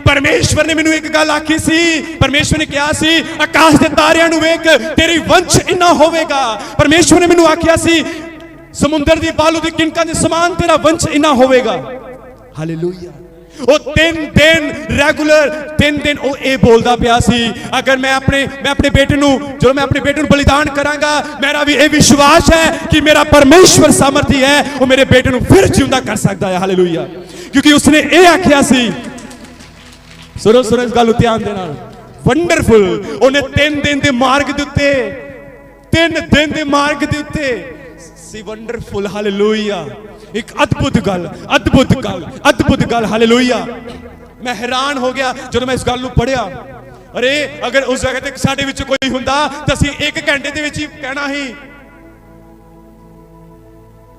Speaker 1: परमेश्वर ने मैनू एक गल आखी सी, परमेश्वर ने कहा सी आकाश दे तारियां नू वेख, तेरी वंश इन्ना होवेगा। परमेश्वर ने मैनू आखिया सी समुंदर दी बालू दी किनकां दे समान तेरा वंश इन्ना होवेगा। हालेलुया। वो 3 दिन रेगुलर 3 दिन वो ये बोलता पिया सी, अगर मैं अपने बेटे नू, जो मैं अपने बेटे नू बलिदान करांगा, मेरा भी ये विश्वास है कि मेरा परमेश्वर सामर्थी है, वो मेरे बेटे नू फिर जिंदा कर सकता है। हालेलुया। क्योंकि उसने ये आख्या सी, सुनो सुनो इस गल ध्यान देना, वंडरफुल। उन्हें 3 दिन दे मार्ग दे उत्ते, 3 दिन दे मार्ग दे उत्ते सी वंडरफुल। हालेलुया। एक अद्भुत गल, अद्भुत गल, अद्भुत गल। हालेलुया। मैं हैरान हो गया जब मैं इस गल नूं पढ़िया। अरे अगर उस जगह ते साडे विच कोई हुंदा तां असीं 1 घंटे दे विच ही कहना ही,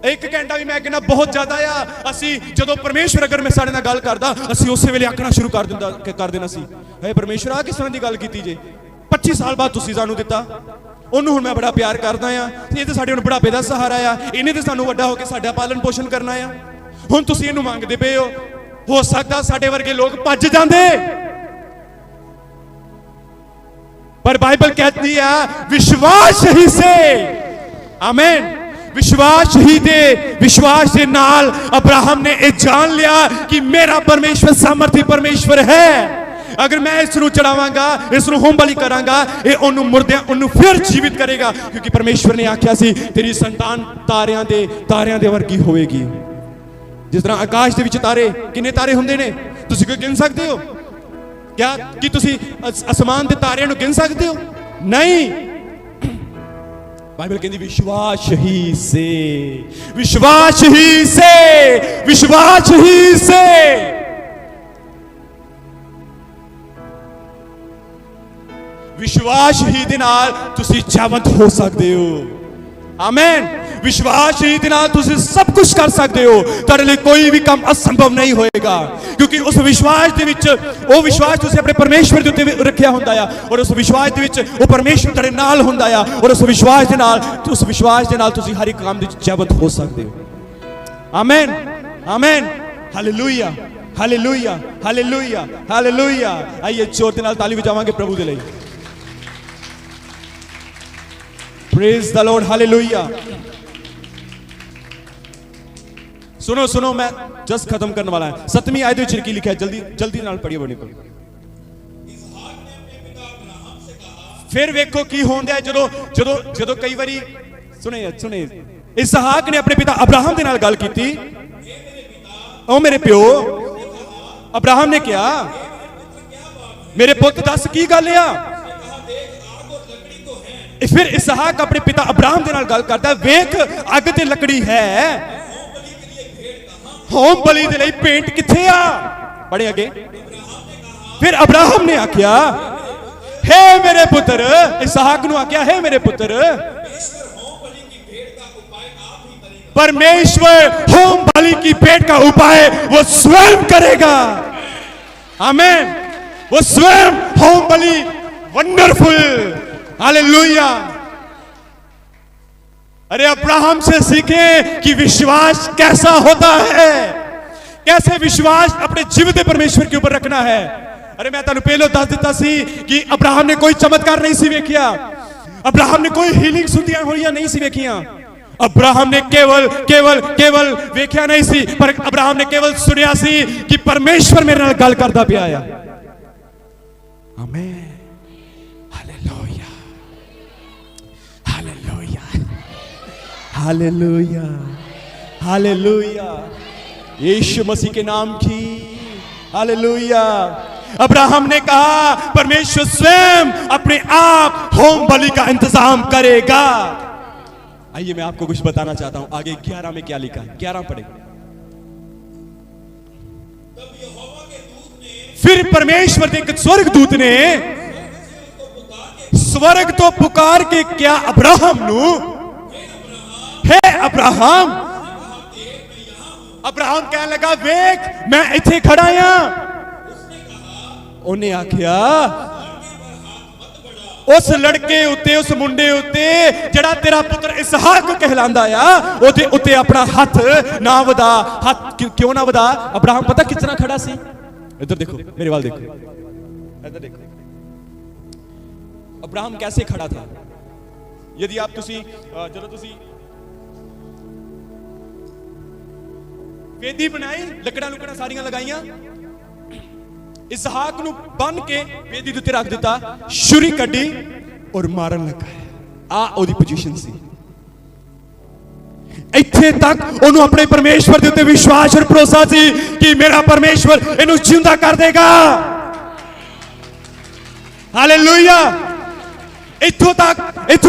Speaker 1: 1 घंटा भी मैं कहना बहुत ज्यादा आ। असीं जदों परमेश्वर अगर मैं साडे नाल गल करदा, असीं उसे वेले आखना शुरू कर देना सी, हे परमेश्वर आ किस तरह दी गल कीती जे, 25 साल बाद तुसीं सानूं दित्ता, ਉਹਨੂੰ ਹੁਣ ਮੈਂ ਬੜਾ ਪਿਆਰ ਕਰਦਾ ਆ, ਇਹ ਤੇ ਸਾਡੇ ਹੁਣ ਬੁਢਾਪੇ ਦਾ ਸਹਾਰਾ ਆ, ਇਹਨੇ ਤੇ ਸਾਨੂੰ ਵੱਡਾ ਹੋ ਕੇ ਸਾਡਾ ਪਾਲਣ ਪੋਸ਼ਣ ਕਰਨਾ ਆ। ਹੁਣ ਤੁਸੀਂ ਇਹਨੂੰ ਮੰਗਦੇ ਪਏ ਹੋ ਸਕਦਾ ਸਾਡੇ ਵਰਗੇ ਲੋਕ ਭੱਜ ਜਾਂਦੇ, पर बाइबल कहती है विश्वास ही से, आमीन, विश्वास के नाल अब्राहम ने ये जान लिया कि मेरा परमेश्वर सामर्थी परमेश्वर है। अगर मैं इसनू चढ़ावांगा, इसनू होम बलि करांगा, ये ओनू मुर्दे ओनू फिर जीवित करेगा, क्योंकि परमेश्वर ने आख्या सी तेरी संतान तारियां दे वर्गी होएगी। जिस तरह आकाश दे विच तारे, किन्ने तारे हुंदे ने, तुसीं कोई गिन सकदे हो क्या? कि तुसीं आसमान दे तारियां नू गिन सकदे हो? नहीं। बाइबल कहती विश्वास ही से, विश्वास ही से, विश्वास ही से विश्वास ही दे नाल तुसीं जीवंत हो सकते हो। आमीन। विश्वास ही दे नाल तुसीं सब कुछ कर सकते हो, तुहाडे लई कोई भी काम असंभव नहीं होएगा, क्योंकि उस विश्वास दे विच वो विश्वास तुसीं अपने परमेश्वर दे उत्ते रखिया हुंदा आ, और उस विश्वास दे विच वो परमेश्वर तुहाडे नाल हुंदा आ, और उस विश्वास दे नाल तुसीं हर एक काम दे विच जीवंत हो सकते हो। आमीन, आमीन, हालेलुया, हालेलुया, हालेलुया, हालेलुया। आइए जोर दे नाल ताली बजावांगे प्रभु दे लई। Praise the lord, hallelujah. सुनो सुनो, मैं जस्ट खत्म करने वाला है। 7वीं आयत में की लिखा है, जल्दी जल्दी नाल पढ़िए बड़ी को। फिर वेखो की होंदा है जदों जदों जदों कई बारी सुने इसहाक ने अपने पिता अब्राहम दे नाल गल कीती, ओ मेरे प्यो। अब्राहम ने कहा मेरे पुत्र दस की गल आ? फिर इसहाक अपने पिता अब्राहम के नाल गल करता है, वेख अग ते लकड़ी है, होम बलि दे लई पेंट किथे आ? पढ़े अगे। फिर अब्राहम ने आख्या, हे मेरे पुत्र, इसहाक नु आख्या, हे मेरे पुत्र, परमेश्वर होम बलि की भेंट का उपाय वो स्वयं करेगा। आमीन। वो स्वयं होम बलि, वंडरफुल, हालेलुया। अरे अब्राहम से सीखें कि विश्वास कैसा होता है, कैसे विश्वास अपने जीवित परमेश्वर के ऊपर रखना है। अरे मैं तुहानू पहले दस दिता सी कि अब्राहम ने कोई चमत्कार नहीं सी वेखिया, अब्राहम ने कोई हीलिंग सुधियां होइयां नहीं सी वेखियां, अब्राहम ने केवल केवल केवल वेख्या नहीं सी, पर अब्राहम ने केवल सुनिया सी कि परमेश्वर मेरे नाल गल करदा पिया आ। आमीन, हालेलुया, हालेलुया, हालेलुया, हालेलुया, यीशु मसीह के नाम की हालेलुया। अब्राहम ने कहा परमेश्वर स्वयं अपने आप होम बलि का इंतजाम करेगा। आइए मैं आपको कुछ बताना चाहता हूं, आगे 11 में क्या लिखा है, 11 पढ़े। फिर परमेश्वर के एक स्वर्गदूत ने स्वर्ग तो पुकार के क्या अब्राहम नु, हे अब्राहम। अब्राहम कहने लगा, वेख मैं इथे खड़ा हां। उन्हें आख्या, उस लड़के उत्ते, उस मुंडे उत्ते जड़ा तेरा पुत्र इसहाक कहलांदा आ, ओदे उत्ते अपना हाथ ना वधा। हाथ क्यों ना वधा? अब्राहम पता किस तरह खड़ा सी? इधर देखो, मेरे वाल देखो, इधर देखो। अब्राहम कैसे खड़ा था? यदि आप तुसी जदों तुसी वेदी बनाई, लकड़ा लुकड़ा सारियां लगाइयां, इसहाक नु बन के वेदी दे उत्ते रख दिता, छुरी कड्डी और मारन लगा। आ ओदी पोजीशन सी। इत्थे तक ओनू अपने परमेश्वर दे उत्ते विश्वास और भरोसा सी कि मेरा परमेश्वर इनू जिंदा कर देगा। हालेलुया। इत्थों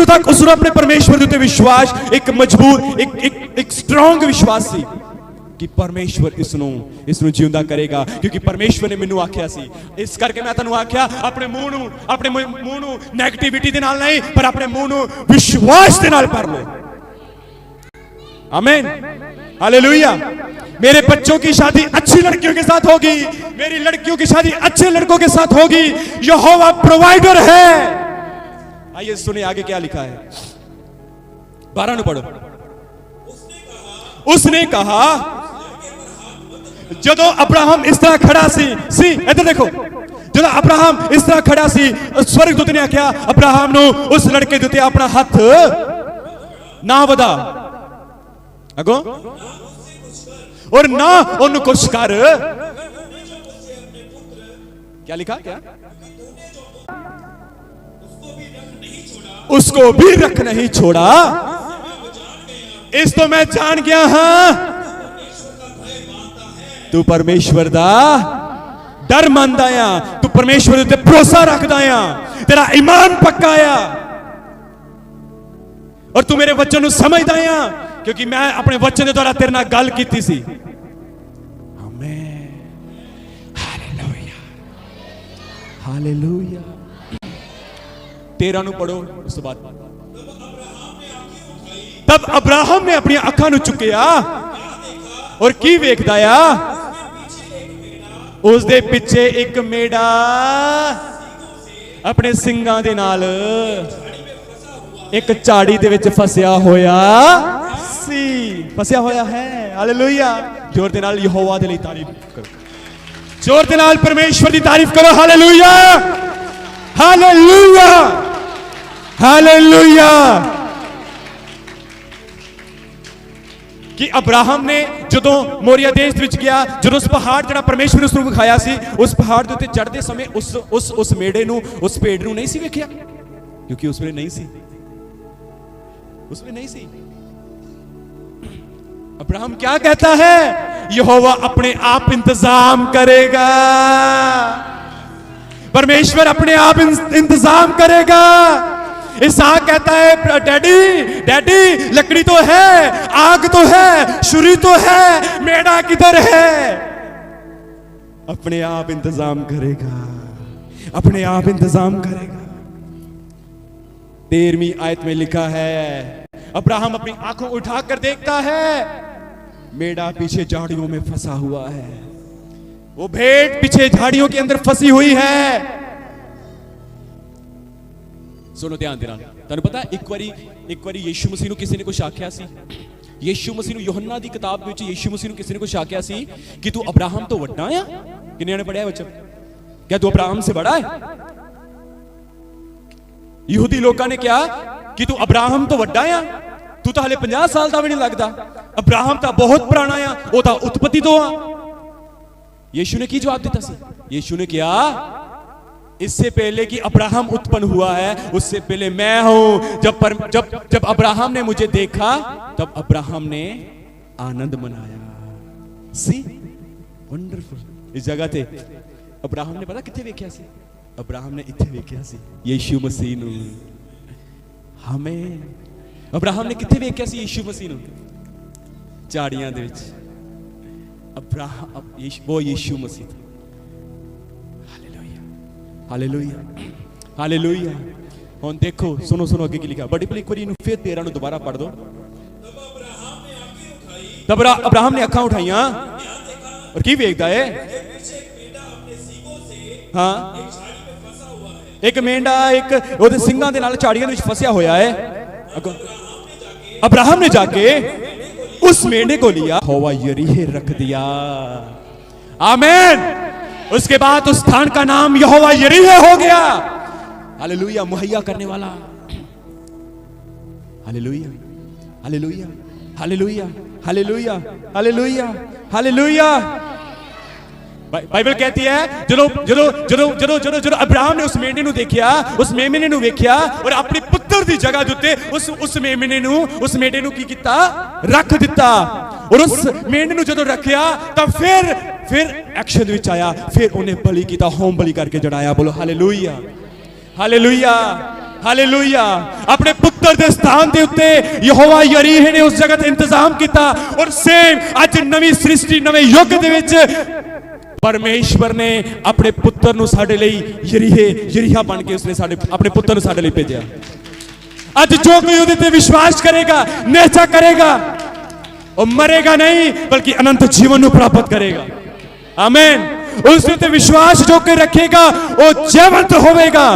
Speaker 1: तक उसने अपने परमेश्वर दे उत्ते विश्वास, एक मजबूत, एक स्ट्रांग विश्वास सी कि परमेश्वर इसनू जिंदा करेगा, क्योंकि परमेश्वर ने मैनू आख्या सी। इस करके मैं तुहानू आख्या, अपने मुंह नू नेगेटिविटी दे नाल नहीं, पर अपने मुंह नू विश्वास दे नाल भर लो। आमीन, हालेलुया। मेरे बच्चों की शादी अच्छी लड़कियों के साथ होगी, मेरी लड़कियों की शादी अच्छे लड़कों के साथ होगी। यहोवा प्रोवाइडर है। आइए सुने आगे क्या लिखा है, 12 पढ़ो। उसने कहा, जदों अब्राहम इस तरह खड़ा सी इधर देखो, जदों अब्राहम इस तरह खड़ा सी, स्वर्गदूत ने आख्या अब्राहम नु, उस लड़के दे उत्ते अपना हाथ ना वधा अगो, और ना ओनू कुछ कर। क्या लिखा? क्या? उसको भी रख नहीं छोड़ा। इस तो मैं जान गया हां, तू परमेश्वर दा डर मानदा आ, तू परमेश्वर ते भरोसा रखदा आ, तेरा ईमान पक्का आ, और तू मेरे वचन नू समझदा आ, क्योंकि मैं अपने वचन के द्वारा तेरे नाल गल कीती सी। आमीन, हालेलुया, हालेलुया। 13 नू पढ़ो। उस बाद तब अब्राहम ने अपनी अखां नू चुकिया और की वेखदा आ, उस दे पिछे एक मेढ़ा अपने सिंगां दे नाल एक झाड़ी दे विच फसिया होया सी, फसिया होया है। हालेलुया। जोर दे नाल यहोवा दे लई तारीफ करो, जोर दे नाल परमेश्वर दी तारीफ करो। Hallelujah, hallelujah, hallelujah. कि अब्राहम ने जदों मोरिया देश विच गया, जदों उस पहाड़ जड़ा परमेश्वर ने उसनू विखाया सी, उस पहाड़ दे उत्ते चढ़दे समय उस मेढ़े नू, उस पेड़ नू नहीं सी वेखिया, क्योंकि उसमें नहीं सी, उसमें नहीं सी। अब्राहम क्या कहता है? यहोवा अपने आप इंतजाम करेगा, परमेश्वर अपने आप इंतजाम करेगा। इसहाक कहता है डैडी डैडी लकड़ी तो है, आग तो है, छुरी तो है, मेढ़ा किधर है? अपने आप इंतजाम करेगा, अपने आप इंतजाम करेगा। 13वीं आयत में लिखा है, अब्राहम अपनी आंखों उठाकर देखता है, मेढ़ा पीछे झाड़ियों में फंसा हुआ है, वो भेड़ पीछे झाड़ियों के अंदर फंसी हुई है। सुनो ध्यान देना, तुहानू पता एक बारी यीशु मसीह ਨੂੰ ਕਿਸੇ ਨੇ ਕੁਝ ਆਖਿਆ ਸੀ। ਯीशु मसीह ਨੂੰ यूहन्ना ਦੀ किताब ਦੇ ਵਿੱਚ यीशु मसीह ਨੂੰ ਕਿਸੇ ਨੇ ਕੁਝ ਆਖਿਆ ਸੀ ਕਿ ਤੂੰ ਅਬਰਾਹਮ ਤੋਂ ਵੱਡਾ ਆ। ਕਿੰਨੇ ਨੇ ਪੜਿਆ ਬੱਚਾ? क्या तू अब्राहम से बड़ा है? यहूदी लोगों ने क्या कि तू अब्राहम तो वड्डा आ, तू तो हले 50 साल का भी नहीं लगता, अब्राहम तो बहुत पुराना आ, वो तो उत्पत्ति तो आ। यीशु ने की जवाब दिता सी? यीशु ने क्या, इससे पहले कि अब्राहम उत्पन्न हुआ है उससे पहले मैं हूं। जब अब्राहम ने मुझे देखा तब अब्राहम ने आनंद मनाया। सी वंडरफुल। इस जगह थे अब्राहम ने पता किथे वेख्या सी? अब्राहम ने इथे वेख्या सी यीशु मसीह नूं। हमें अब्राहम ने किथे वेख्या सी यीशु मसीह नूं? झाड़ियां दे विच। अब्राहम वो यीशु मसीह था। Hallelujah hallelujah. हुण देखो सुनो सुनो अगे की लिखा, बड़ी एक बार फिर 13 नूं दोबारा पढ़ दो। तब अब्राहम ने अखां उठाइयां और की वेखदा है? हाँ, एक मेंढा एक ਉਹਦੇ ਸਿੰਘਾਂ ਦੇ ਨਾਲ ਝਾੜੀਆਂ ਦੇ ਵਿੱਚ ਫਸਿਆ ਹੋਇਆ है। अब्राहम ने जाके उस मेंढे को लिया, यहोवा यरीहे रख दिया। आमीन। उसके बाद उस स्थान का नाम यहोवा यरीहे हो गया। हालेलुया। मुहैया करने वाला। Hallelujah hallelujah hallelujah hallelujah hallelujah hallelujah. Bible कहती है ਜਦੋਂ अब्राहम ने उस मेमने ਨੂੰ ਦੇਖਿਆ, उस मेमने ਨੂੰ ਵੇਖਿਆ और अपने पुत्र ਦੀ जगह ਦੇ ਉੱਤੇ उस मेमने ਨੂੰ उस मेंढे ਨੂੰ ਕੀ ਕੀਤਾ? ਰੱਖ ਦਿੱਤਾ। और उस मेंढे ਨੂੰ ਜਦੋਂ ਰੱਖਿਆ ਤਾਂ फिर एक्शन ਦੇ ਵਿੱਚ ਆਇਆ, फिर ਉਹਨੇ ਬਲੀ ਕੀਤਾ, ਹੋਮ ਬਲੀ ਕਰਕੇ ਚੜਾਇਆ। ਬੋਲੋ ਹਾਲੇਲੂਇਆ ਹਾਲੇਲੂਇਆ हालेलुया। अपने पुत्र दे स्थान दे उत्ते यहोवा यरीहे ने उस जगह ते इंतजाम किया। और सेम आज नवी सृष्टि नवे युग दे विच परमेश्वर ने अपने पुत्र नूं साडे लई यरीहा बन के उसने अपने पुत्र नूं साडे लई भेजिया। आज जो कोई उहदे ते विश्वास करेगा, निश्चय करेगा, वो मरेगा नहीं बल्कि अनंत जीवन नूं प्राप्त करेगा। आमीन। उसने ते विश्वास जो कोई रखेगा वो जीवंत होवेगा,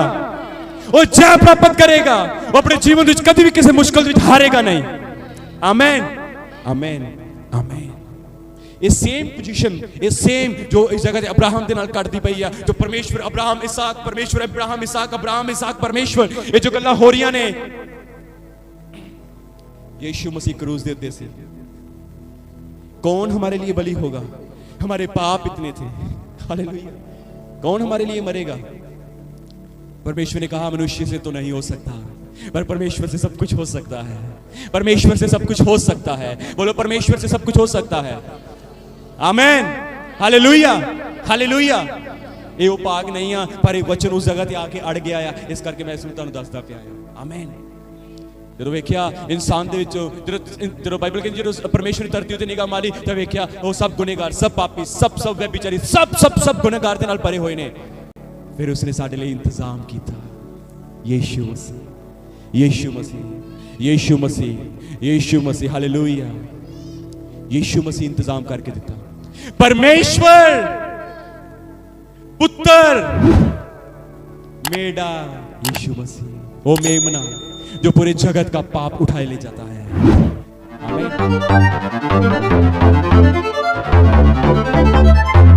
Speaker 1: वो जय प्राप्त करेगा, वो अपने जीवन में कभी भी किसी मुश्किल में हारेगा नहीं। आमीन आमीन आमीन। ये सेम पोजीशन, ये सेम जो इस जगह अब्राहम के नाल कटदी पई है, जो परमेश्वर अब्राहम इसहाक परमेश्वर अब्राहम इसहाक परमेश्वर, ये जो गल्लां हो रही ने यीशु मसीह क्रूस दे उत्ते से। कौन हमारे लिए बलि होगा? हमारे पाप इतने थे। हालेलुया। कौन हमारे लिए मरेगा? परमेश्वर ने कहा मनुष्य से तो नहीं हो सकता, पर परमेश्वर से सब कुछ हो सकता है। परमेश्वर से सब कुछ हो सकता है। बोलो परमेश्वर से सब कुछ हो सकता है। आमीन हालेलुया हालेलुया। ये वो भाग नहीं आ, पर एक वचन उस जगह ते आके अड़ गया है, इस करके मैं इसनूं तुहानूं दसदा पिया हां। आमीन। ਜਦੋਂ ਵੇਖਿਆ इंसान ਦੇ ਵਿੱਚ ਜਦੋਂ ਬਾਈਬਲ ਕਹਿੰਦੀ ਜਦੋਂ परमेश्वर ਦੀ ਧਰਤੀ ਉਤੇ ਨਿਗਾਹ ਮਾਰੀ ਤਾਂ ਵੇਖਿਆ ਉਹ ਸਭ ਗੁਨਾਹਗਾਰ, ਸਭ ਪਾਪੀ, ਸਭ ਵਿਚਾਰੀ, ਸਭ ਗੁਨਾਹਗਾਰ ਦੇ ਨਾਲ ਭਰੇ ਹੋਏ ਨੇ। फिर उसने साडे लिए इंतजाम किया। यीशु मसीह यीशु मसीह यीशु मसीह यीशु मसीह। हालेलुया। यीशु मसीह इंतजाम करके देता। परमेश्वर पुत्र मेढ़ा यीशु मसीह, वो मेमना जो पूरे जगत का पाप उठाए ले जाता है। आमीन।